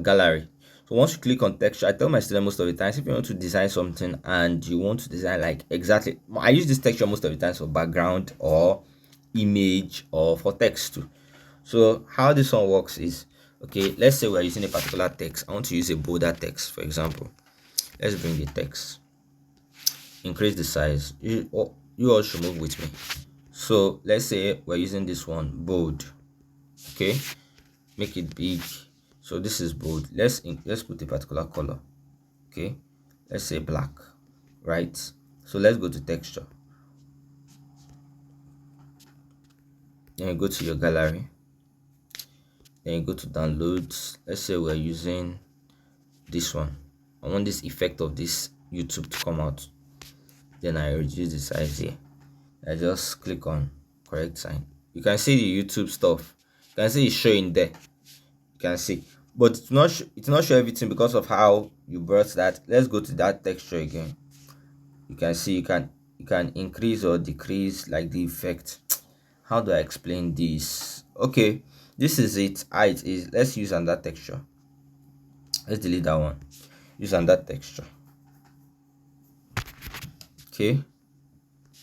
gallery. So once you click on texture, I tell my students most of the times, if you want to design something and you want to design like exactly, I use this texture most of the times for background or image or for text too. So how this one works is, okay, let's say we're using a particular text. I want to use a bolder text, for example. Let's bring the text, increase the size. You all should move with me. So let's say we're using this one, bold. Okay, make it big. So this is bold. Let's put a particular color. Okay, let's say black, right? So let's go to texture. Then you go to your gallery. Then you go to downloads. Let's say we're using this one. I want this effect of this YouTube to come out. Then I reduce the size here. I just click on correct sign. You can see the YouTube stuff. You can see it's showing there. You can see, but it's not sure everything because of how you brought that. Let's go to that texture again. You can see you can increase or decrease like the effect. How do I explain this? Okay, this is it. It is. Let's use another texture. Let's delete that one. Use another texture. Okay,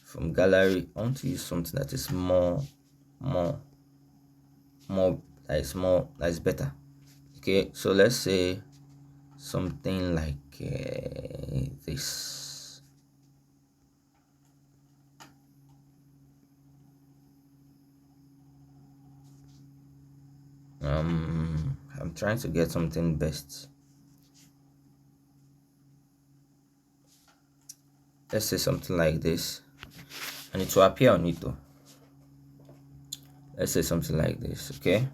from gallery, I want to use something that is more that's better. Okay, so let's say something like this. I'm trying to get something best. Let's say something like this, and it will appear on it though. Let's say something like this. Okay,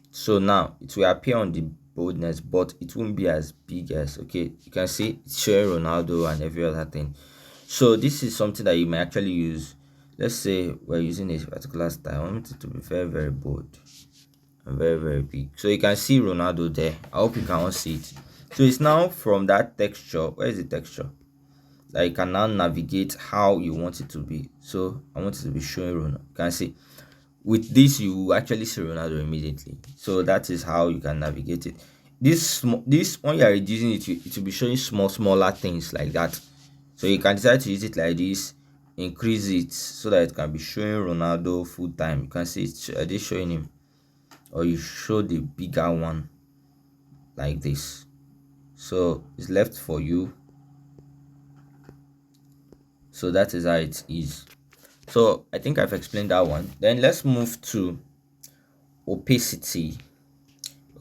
so now it will appear on the boldness, but it won't be as big as, okay, you can see it's showing Ronaldo and every other thing. So this is something that you may actually use. Let's say we're using a particular style. I want it to be very, very bold and very, very big. So you can see Ronaldo there. I hope you can all see it. So it's now from that texture. Where is the texture? That you can now navigate how you want it to be. So I want it to be showing Ronaldo. You can see with this you actually see Ronaldo immediately. So that is how you can navigate it. This when you are reducing it, it will be showing smaller things like that. So you can decide to use it like this, increase it so that it can be showing Ronaldo full time. You can see it's showing him, or you show the bigger one like this. So it's left for you. So that is how it is. So I think I've explained that one. Then let's move to opacity.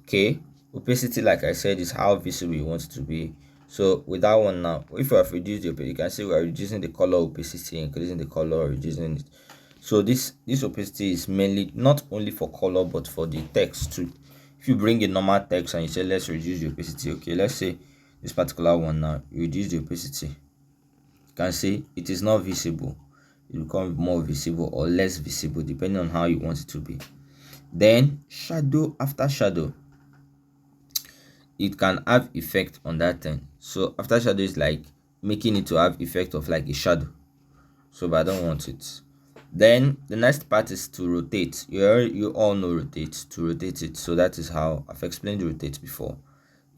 Okay, opacity, like I said, is how visible you want it to be. So with that one now, if we have reduced the opacity, you can see we are reducing the color opacity, increasing the color, reducing it. So this opacity is mainly not only for color but for the text too. If you bring a normal text and you say let's reduce the opacity, okay, let's say this particular one now, reduce the opacity. You can see it is not visible. It will become more visible or less visible depending on how you want it to be. Then shadow, after shadow, it can have effect on that thing. So after shadow is like making it to have effect of like a shadow. So but I don't want it. Then the next part is to rotate. You all know rotate, to rotate it. So that is how I've explained rotate before.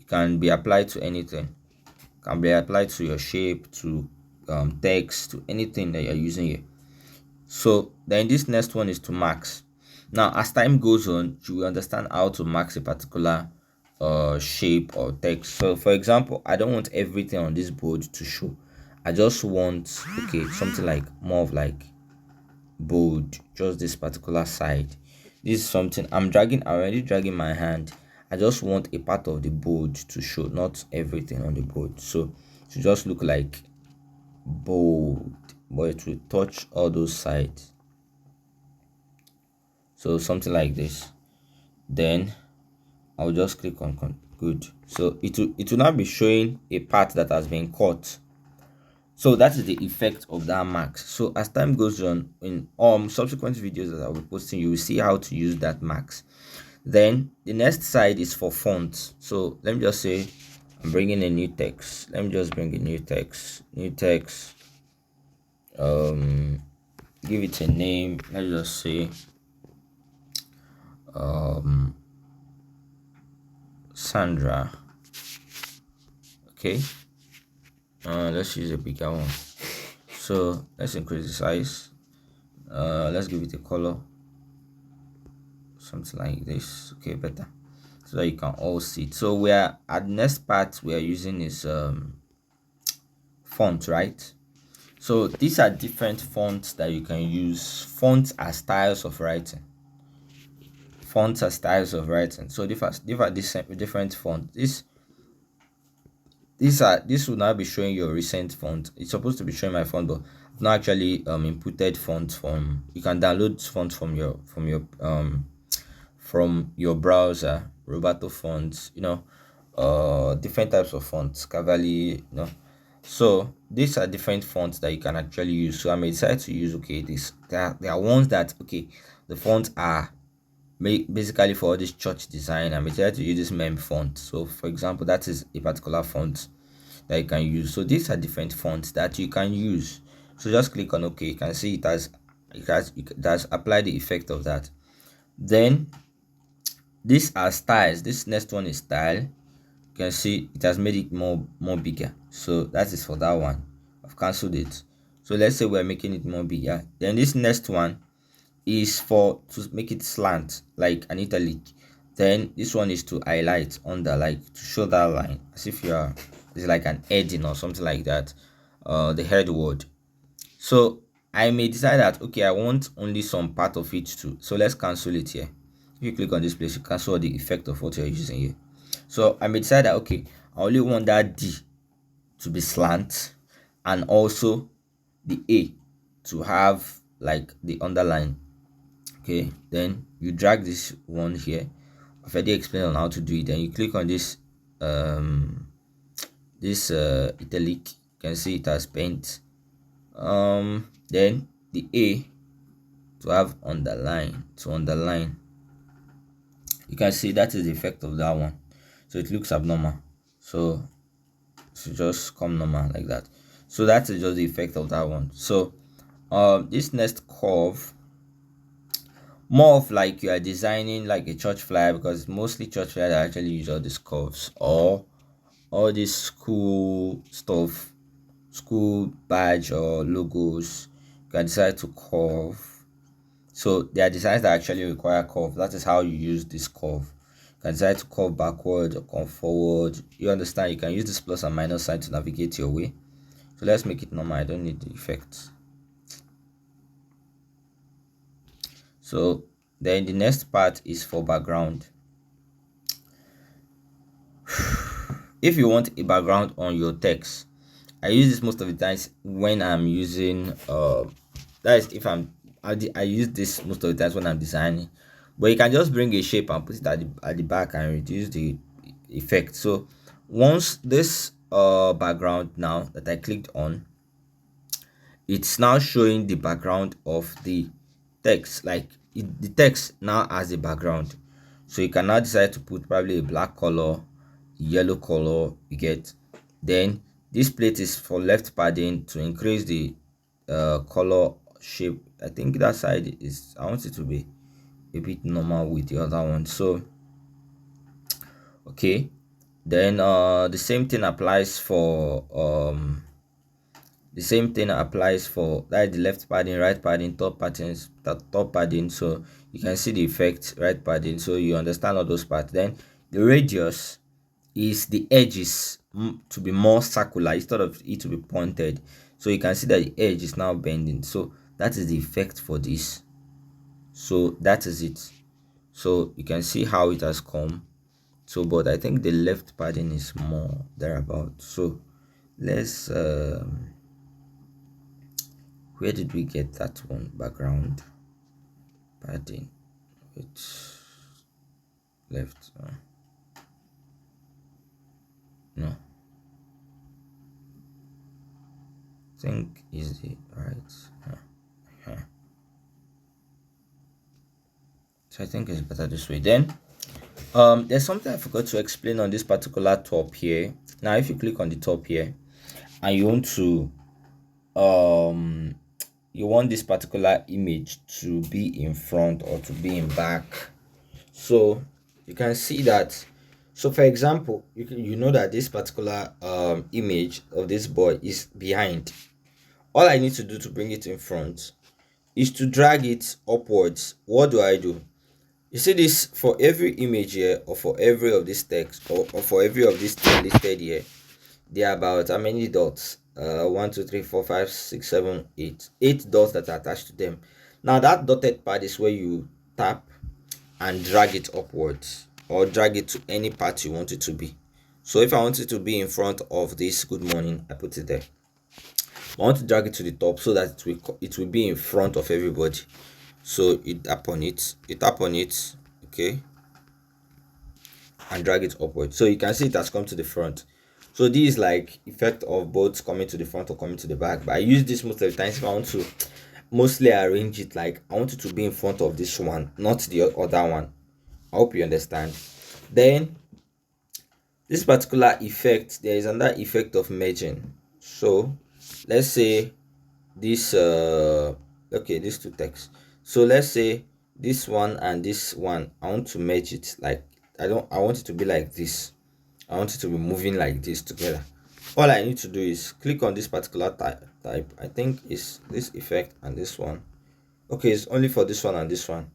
It can be applied to anything. It can be applied to your shape, to text, to anything that you're using here. So then this next one is to max. Now as time goes on, you will understand how to max a particular shape or text. So for example, I don't want everything on this board to show. I just want, okay, something like more of like bold, just this particular side. This is something I'm already dragging my hand. I just want a part of the board to show, not everything on the board. So to just look like bold, but it will touch all those sides. So something like this. Then I'll just click on good. So it will now be showing a part that has been cut. So that is the effect of that max. So as time goes on, in subsequent videos that I'll be posting, you will see how to use that max. Then the next side is for fonts. So let me just say I'm bringing a new text. Let me just bring a new text. Give it a name. Let's just say Sandra. Okay. Let's use a bigger one. So let's increase the size. Let's give it a color, something like this. Okay, better, so that you can all see it. So we are at the next part we are using is font, right? So these are different fonts that you can use. Fonts are styles of writing. So different fonts. This will now be showing your recent font. It's supposed to be showing my font, but I've not actually inputted font from. You can download font from your browser. Roberto fonts, different types of fonts, Cavalli, So these are different fonts that you can actually use. So I may decide to use, okay, this. There are ones that, okay, the fonts are basically for this church design. I may decide to use this mem font. So for example, that is a particular font that you can use. So these are different fonts that you can use. So just click on OK. You can see it has applied the effect of that. Then these are styles. This next one is style. You can see it has made it more bigger. So that is for that one. I've cancelled it. So let's say we're making it more bigger. Then this next one is to make it slant, like an italic. Then this one is to highlight under, like to show that line as if it's like an heading or something like that, the head word. So I may decide that, okay, I want only some part of it too. So let's cancel it here. If you click on this place, you cancel the effect of what you're using here. So I may decide that, okay, I only want that D to be slant and also the A to have like the underline. Okay, then you drag this one here. I've already explained on how to do it. Then you click on this italic. You can see it has paint. Then the A to have underline, you can see that is the effect of that one. So it looks abnormal, so just come normal like that. So that is just the effect of that one. So this next curve, more of like you are designing like a church flyer, because mostly church flyers actually use all these curves or all this school stuff, school badge or logos. You can decide to curve. So there are designs that actually require curve. That is how you use this curve. You can decide to curve backward or curve forward. You understand? You can use this plus and minus sign to navigate your way. So let's make it normal. I don't need the effects. So then the next part is for background. If you want a background on your text, I use this most of the times when I'm using that is if I use this most of the times when I'm designing. But you can just bring a shape and put it at the back and reduce the effect. So once this background now that I clicked on, it's now showing the background of the text, like the text now has a background. So you can now decide to put probably a black color, yellow color, you get. Then this plate is for left padding to increase the color shape. I think that side is, I want it to be a bit normal with the other one. So okay, then the same thing applies for that the left padding, right padding, top padding. So you can see the effect, right padding, so you understand all those parts. Then the radius is the edges to be more circular instead of it to be pointed, so you can see that the edge is now bending. So that is the effect for this. So that is it. So you can see how it has come. So but I think the left padding is more thereabout. So let's where did we get that one? Background padding with left, no, I think is the right, so I think it's better this way. Then there's something I forgot to explain on this particular top here. Now if you click on the top here and you want to you want this particular image to be in front or to be in back, so you can see that. So for example, you know that this particular image of this boy is behind. All I need to do to bring it in front is to drag it upwards. What do I do? You see this, for every image here, or for every of this text, or for every of this thing listed here, there are about how many dots? 1 2 3 4 5 6 7 8 8 dots that are attached to them. Now that dotted part is where you tap and drag it upwards, or drag it to any part you want it to be. So if I want it to be in front of this good morning, I put it there. I want to drag it to the top so that it will be in front of everybody. So you tap on it, okay, and drag it upward. So you can see it has come to the front. So this is like effect of both coming to the front or coming to the back. But I use this most of the times if I want to mostly arrange it, like I want it to be in front of this one, not the other one. I hope you understand. Then this particular effect, there is another effect of merging. So let's say this okay, these two texts. So let's say this one and this one, I want to merge it. Like I want it to be like this. I want it to be moving like this together. All I need to do is click on this particular type. I think is this effect and this one. Okay, it's only for this one and this one.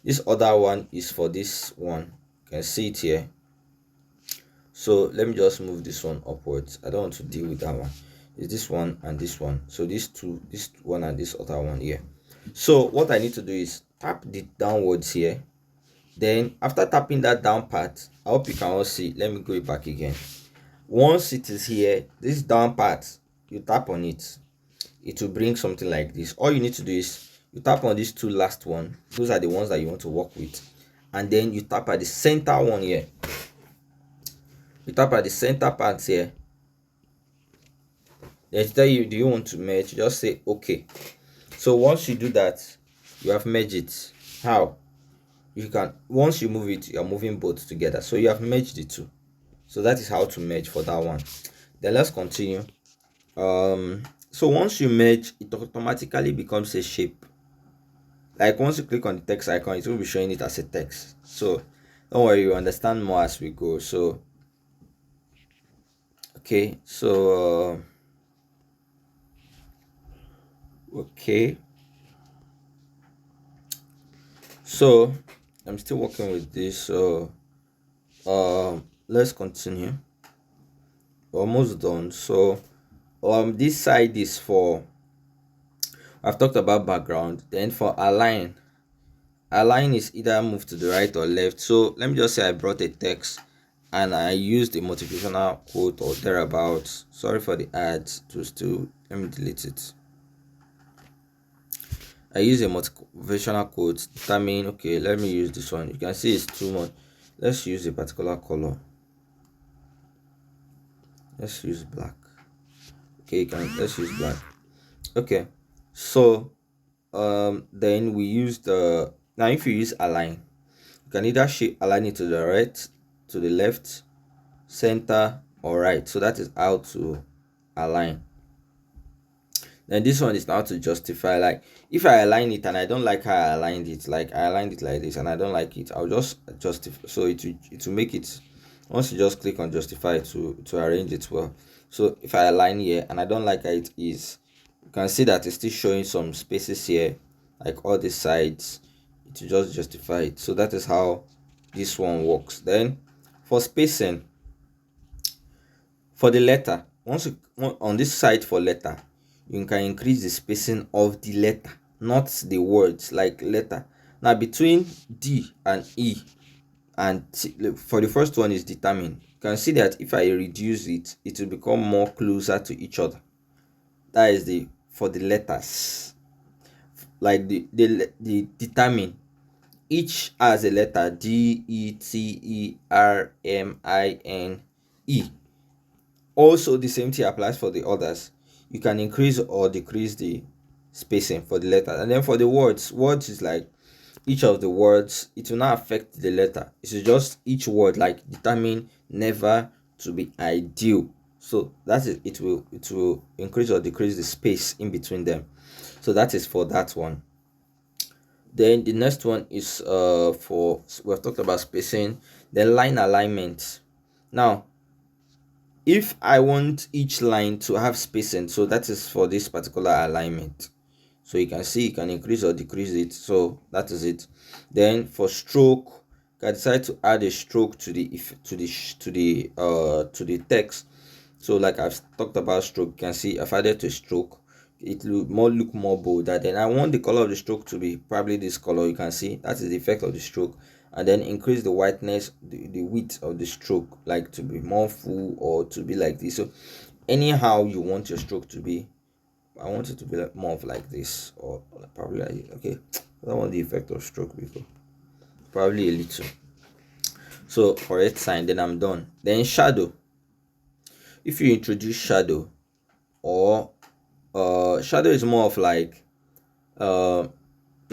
This other one is for this one. You can see it here. So let me just move this one upwards. I don't want to deal with that one. It's this one and this one. So these two, this one and this other one here. So what I need to do is tap the downwards here. Then after tapping that down part, I hope you can all see. Let me go back again. Once it is here, this down part, you tap on it, it will bring something like this. All you need to do is you tap on these two last one. Those are the ones that you want to work with, and then you tap at the center one here. You tap at the center part here. Then tell you, do you want to merge? Just say okay. So once you do that, you have merged it. How? You can, once you move it, you're moving both together, so you have merged the two. So that is how to merge for that one. Then let's continue. So once you merge, it automatically becomes a shape. Like once you click on the text icon, it will be showing it as a text. So don't worry, you understand more as we go. So okay, so okay, so I'm still working with this. So let's continue. Almost done. So this side is for, I've talked about background. Then for align is either move to the right or left. So let me just say I brought a text and I used a motivational quote or thereabouts. Sorry for the ads. To still, let me delete it. I use a motivational quote. Determine, okay, let me use this one. You can see it's too much. Let's use a particular color. Let's use black. Okay, let's use black. Okay, so then we use the, now if you use align, you can either align it to the right, to the left, center, or right. So that is how to align. Then this one is now to justify. Like if I align it and I don't like how I aligned it, like I aligned it like this and I don't like it, I'll just justify. So it will make it, once you just click on justify to arrange it well. So if I align here and I don't like how it is, you can see that it's still showing some spaces here, like all the sides. It will just justify it. So that is how this one works. Then for spacing, for the letter, once you on this side for letter, you can increase the spacing of the letter, not the words, like letter. Now between D and E and for the first one is determined. You can see that if I reduce it, it will become more closer to each other. That is the for the letters. Like the determine, each has a letter D, E, T, E, R, M, I, N, E. Also, the same thing applies for the others. You can increase or decrease the spacing for the letter. And then for the words is like each of the words, it will not affect the letter. It's just each word, like determine never to be ideal. So that's it. It will increase or decrease the space in between them. So that is for that one. Then the next one is for, we've talked about spacing, then line alignment. Now if I want each line to have spacing, so that is for this particular alignment. So you can see you can increase or decrease it. So that is it. Then for stroke, you can decide to add a stroke to the to the text. So like I've talked about stroke, you can see I've added to stroke. It will look more bolder. Then I want the color of the stroke to be probably this color. You can see that is the effect of the stroke. And then increase the whiteness, the width of the stroke, like to be more full or to be like this. So anyhow you want your stroke to be, I want it to be like more of like this, or probably like, okay, I don't want the effect of stroke before, probably a little. So for red sign, then I'm done. Then shadow, if you introduce shadow, or shadow is more of like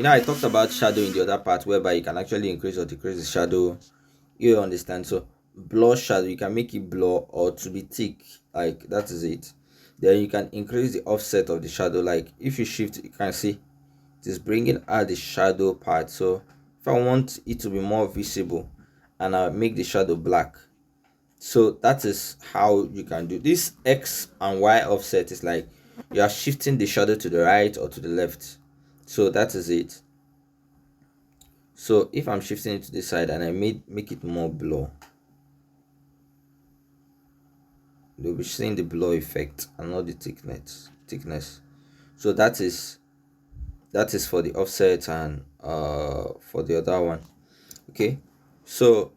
I talked about shadow in the other part, whereby you can actually increase or decrease the shadow. You understand? So blur shadow, you can make it blur or to be thick, like that is it. Then you can increase the offset of the shadow. Like if you shift, you can see it is bringing out the shadow part. So if I want it to be more visible, and I make the shadow black, so that is how you can do this. X and Y offset is like you are shifting the shadow to the right or to the left. So that is it. So if I'm shifting it to this side and I make it more blur, you'll be seeing the blur effect and not the thickness. So that is for the offset and for the other one. Okay, so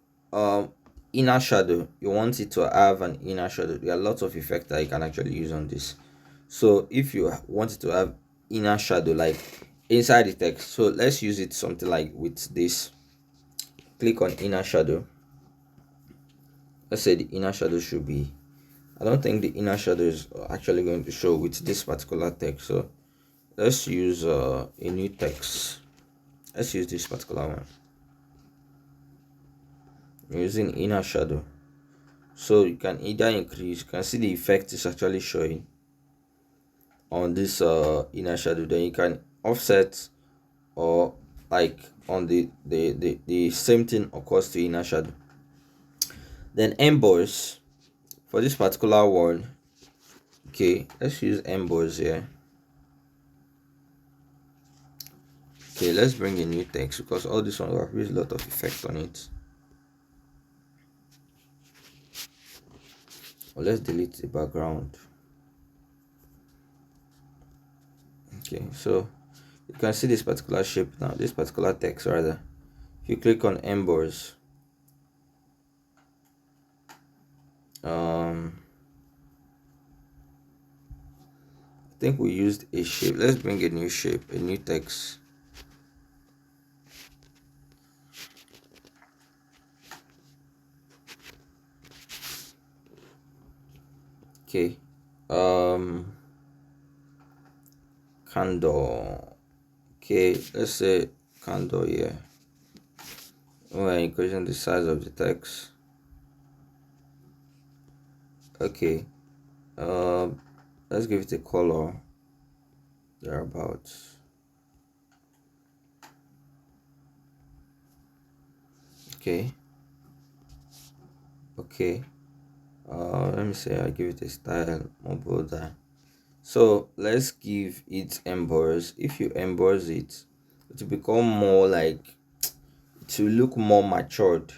inner shadow, you want it to have an inner shadow. There are lots of effects that you can actually use on this. So if you want it to have inner shadow, like inside the text, so let's use it something like with this. Click on inner shadow. Let's say the inner shadow should be, I don't think the inner shadow is actually going to show with this particular text. So let's use a new text. Let's use this particular one. I'm using inner shadow. So you can either increase, you can see the effect is actually showing on this inner shadow. Then you can offset, or like on the same thing occurs to inner shadow. Then emboss, for this particular one, okay, let's use emboss here. Okay, let's bring a new text because all this one will have a lot of effect on it. Or let's delete the background. Okay, so you can see this particular shape now, this particular text rather. If you click on emboss, I think we used a shape. Let's bring a new shape, a new text. Okay, candle. Okay, let's say candle here. We're increasing the size of the text. Okay, let's give it a color. thereabouts. Okay. Okay. Let me say I give it a style more bolder. So let's give it emboss. If you emboss it, it will become more like, it will look more matured.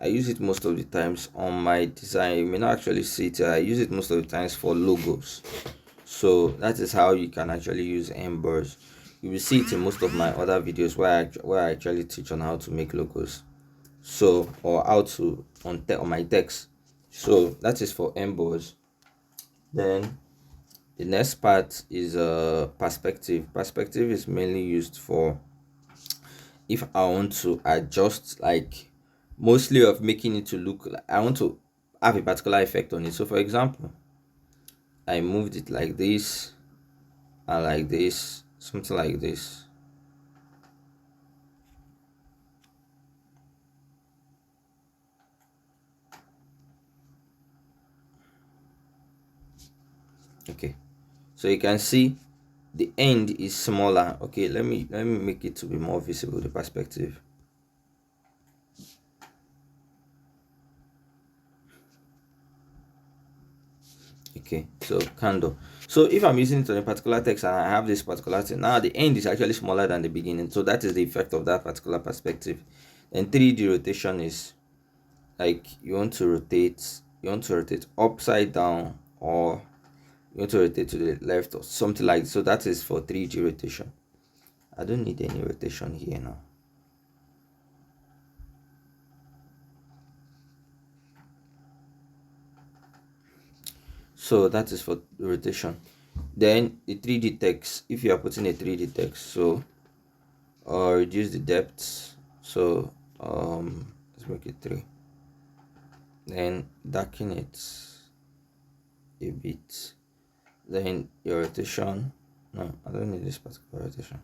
I use it most of the times on my design. You may not actually see it. I use it most of the times for logos. So that is how you can actually use emboss. You will see it in most of my other videos where I actually teach on how to make logos. So, or how to on my text. So that is for emboss. Then the next part is perspective. Perspective is mainly used for if I want to adjust, like, mostly of making it to look like I want to have a particular effect on it. So for example, I moved it like this and like this, something like this. Okay, so you can see the end is smaller. Okay, let me make it to be more visible, the perspective. Okay, so candle. So if I'm using it on a particular text and I have this particular thing, now the end is actually smaller than the beginning, so that is the effect of that particular perspective. And 3D rotation is like you want to rotate upside down, or you want to rotate to the left or something like, so that is for 3D rotation. I don't need any rotation here now. So that is for rotation. Then the 3D text, if you are putting a 3D text, so reduce the depth. So let's make it 3. Then darken it a bit. Then your rotation, no, I don't need this particular rotation.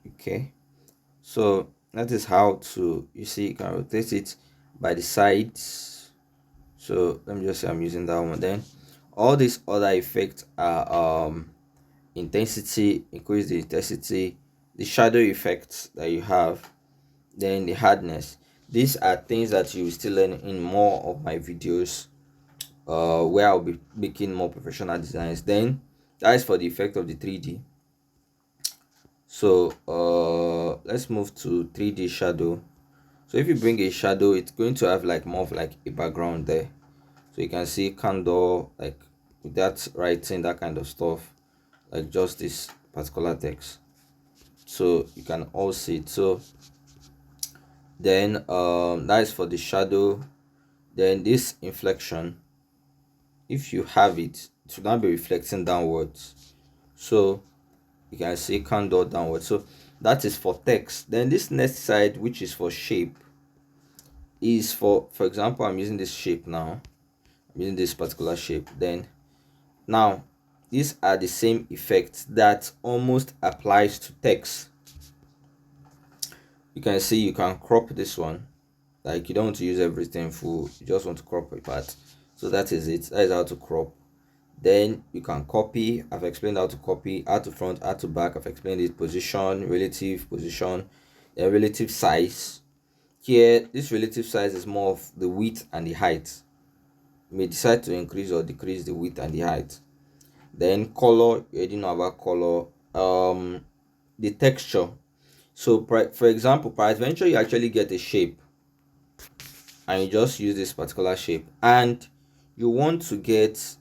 Okay, so that is how to, you see, you can rotate it by the sides. So let me just say I'm using that one. Then all these other effects are intensity, increase the intensity, the shadow effects that you have, then the hardness. These are things that you will still learn in more of my videos, where I'll be making more professional designs. Then that is for the effect of the 3D. So let's move to 3D shadow. So if you bring a shadow, it's going to have like more of like a background there. So you can see candle, like with that writing, that kind of stuff, like just this particular text. So you can all see it. So then that is for the shadow. Then this inflection, if you have it, it should not be reflecting downwards. So you can see candle downwards. So that is for text. Then this next side, which is for shape, is for example, I'm using this shape now. I'm using this particular shape. Then now these are the same effects that almost applies to text. You can see you can crop this one, like you don't want to use everything full, you just want to crop a part. So that is it. That is how to crop. Then you can copy. I've explained how to copy, add to front, add to back. I've explained it, position, relative position, relative size. Here this relative size is more of the width and the height. You may decide to increase or decrease the width and the height. Then color, you already know about color. The texture. So for example, peradventure you actually get a shape and you just use this particular shape, and you want to get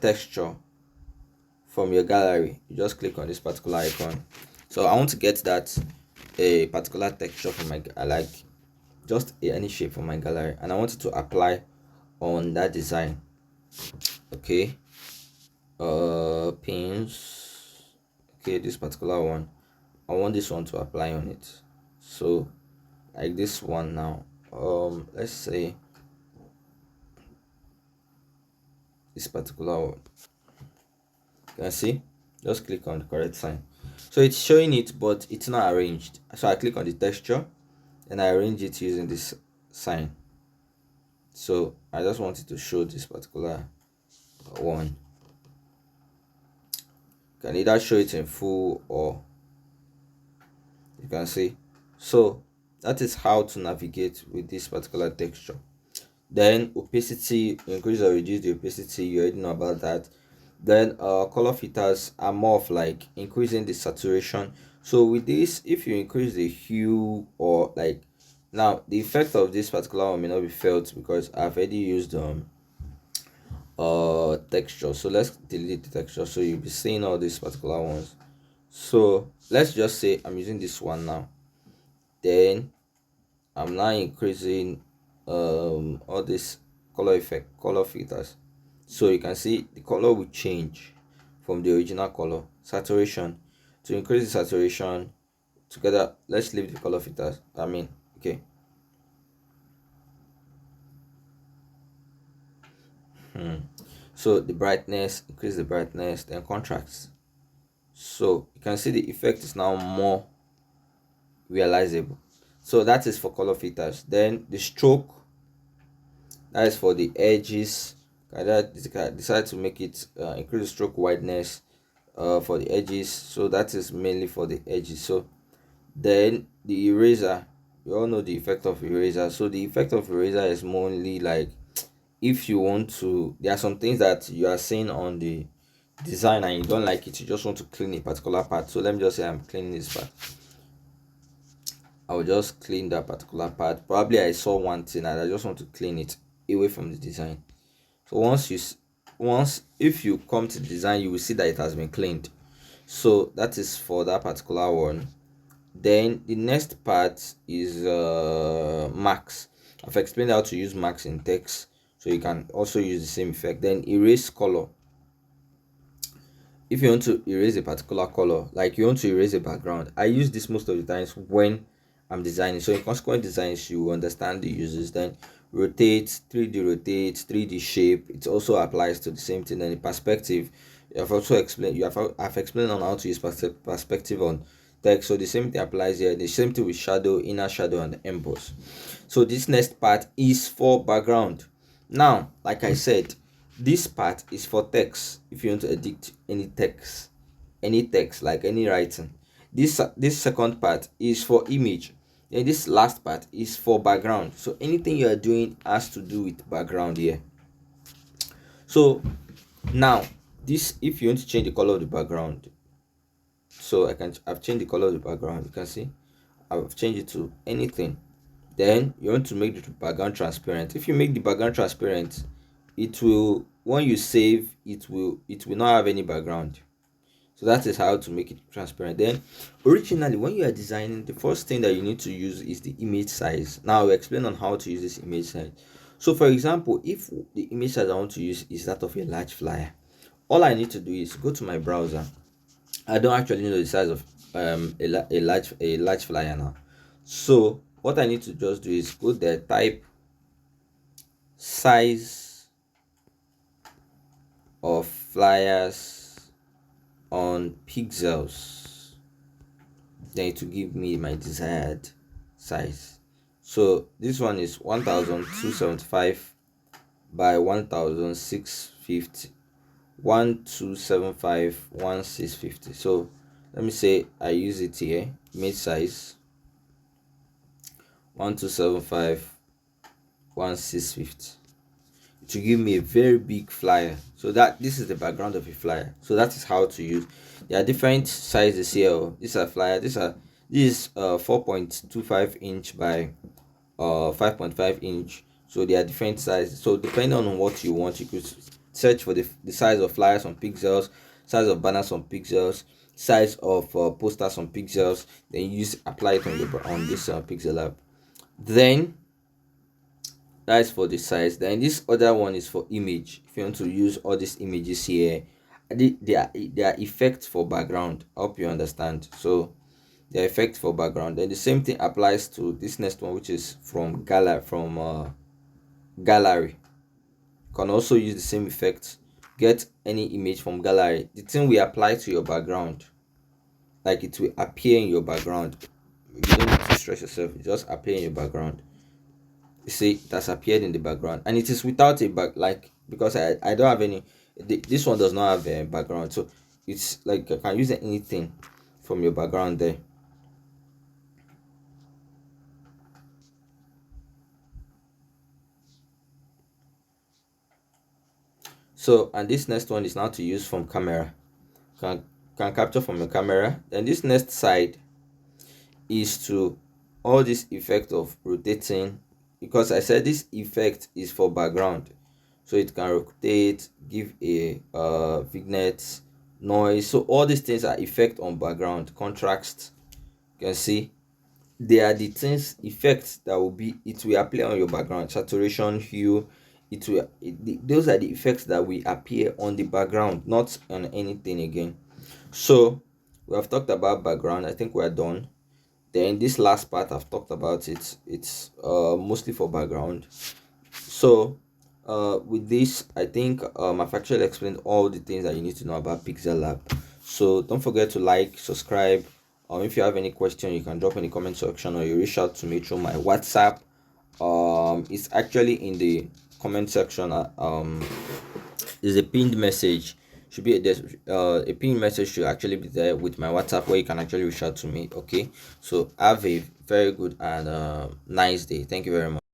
texture from your gallery. You just click on this particular icon. So I want to get that a particular texture from my, like just any shape from my gallery, and I want it to apply on that design. Okay, pins. Okay, this particular one, I want this one to apply on it. So like this one now, let's say this particular one. You can see, just click on the correct sign. So it's showing it, but it's not arranged. So I click on the texture and I arrange it using this sign. So I just wanted to show this particular one. You can either show it in full, or you can see. So that is how to navigate with this particular texture. Then opacity, increase or reduce the opacity, you already know about that. Then color filters are more of like increasing the saturation. So with this, if you increase the hue, or like, now the effect of this particular one may not be felt because I've already used texture. So let's delete the texture, so you'll be seeing all these particular ones. So let's just say I'm using this one now. Then I'm now increasing all this color filters, so you can see the color will change from the original color. Saturation, to increase the saturation together, let's leave the color filters, okay. So the brightness, increase the brightness, then contrast. So you can see the effect is now more realizable. So that is for color filters. Then the stroke, that is for the edges. Decide to make it increase the stroke wideness for the edges. So that is mainly for the edges. So then the eraser, you all know the effect of eraser. So the effect of eraser is mainly like, if you want to, there are some things that you are seeing on the design and you don't like it, you just want to clean a particular part. So let me just say I'm cleaning this part. I will just clean that particular part. Probably I saw one thing and I just want to clean it away from the design. So once if you come to the design, you will see that it has been cleaned. So that is for that particular one. Then the next part is max. I've explained how to use max in text, so you can also use the same effect. Then erase color. If you want to erase a particular color, like you want to erase a background, I use this most of the times when I'm designing. So in consequent designs, you understand the uses. Then rotate, 3D rotate, 3D shape, it also applies to the same thing. And the perspective, I've explained on how to use perspective on text. So the same thing applies here. The same thing with shadow, inner shadow, and emboss. So this next part is for background. Now, like I said, this part is for text. If you want to edit any text like any writing, this second part is for image, and this last part is for background. So anything you are doing has to do with background here. So now this, if you want to change the color of the background, so I've changed the color of the background. You can see I've changed it to anything. Then you want to make the background transparent. If you make the background transparent, it will, when you save, it will not have any background. So that is how to make it transparent. Then originally, when you are designing, the first thing that you need to use is the image size. Now I'll explain on how to use this image size. So for example, if the image size I want to use is that of a large flyer, all I need to do is go to my browser. I don't actually know the size of a large flyer now. So what I need to just do is go there, type size of flyers on pixels, then it will give me my desired size. So this one is 1275 by 1650, 1275 1650. So let me say I use it here, image size 1275 1650, to give me a very big flyer. So that this is the background of a flyer. So that is how to use. There are different sizes here. These are flyer. This is 4.25 inch by 5.5 inch. So there are different sizes. So depending on what you want, you could search for the size of flyers on pixels, size of banners on pixels, size of posters on pixels. Then apply it on this pixelab. Then that is for the size. Then this other one is for image. If you want to use all these images here, they are effects for background. I hope you understand. So they are effects for background. Then the same thing applies to this next one, which is from gallery. You can also use the same effect. Get any image from gallery. The thing will apply to your background, like it will appear in your background. You don't need to stress yourself. It just appear in your background. You see, it has appeared in the background, and it is without a back, like, because I don't have any. This one does not have a background, so it's like I can use anything from your background there. So, and this next one is now to use from camera. Can can capture from your camera. Then this next side is to all this effect of rotating, because I said this effect is for background, so it can rotate, give a vignette, noise. So all these things are effect on background. Contrast, you can see they are the things, effects that will be, it will appear on your background. Saturation, hue, those are the effects that will appear on the background, not on anything again. So we have talked about background. I think we're done. Then this last part I've talked about it. It's mostly for background. So with this, I think I've actually explained all the things that you need to know about pixelab. So don't forget to like, subscribe. If you have any question, you can drop in the comment section, or you reach out to me through my WhatsApp. It's actually in the comment section. Is a pinned message. Should be a pinned message should actually be there with my WhatsApp, where you can actually reach out to me. Okay, so have a very good and nice day. Thank you very much.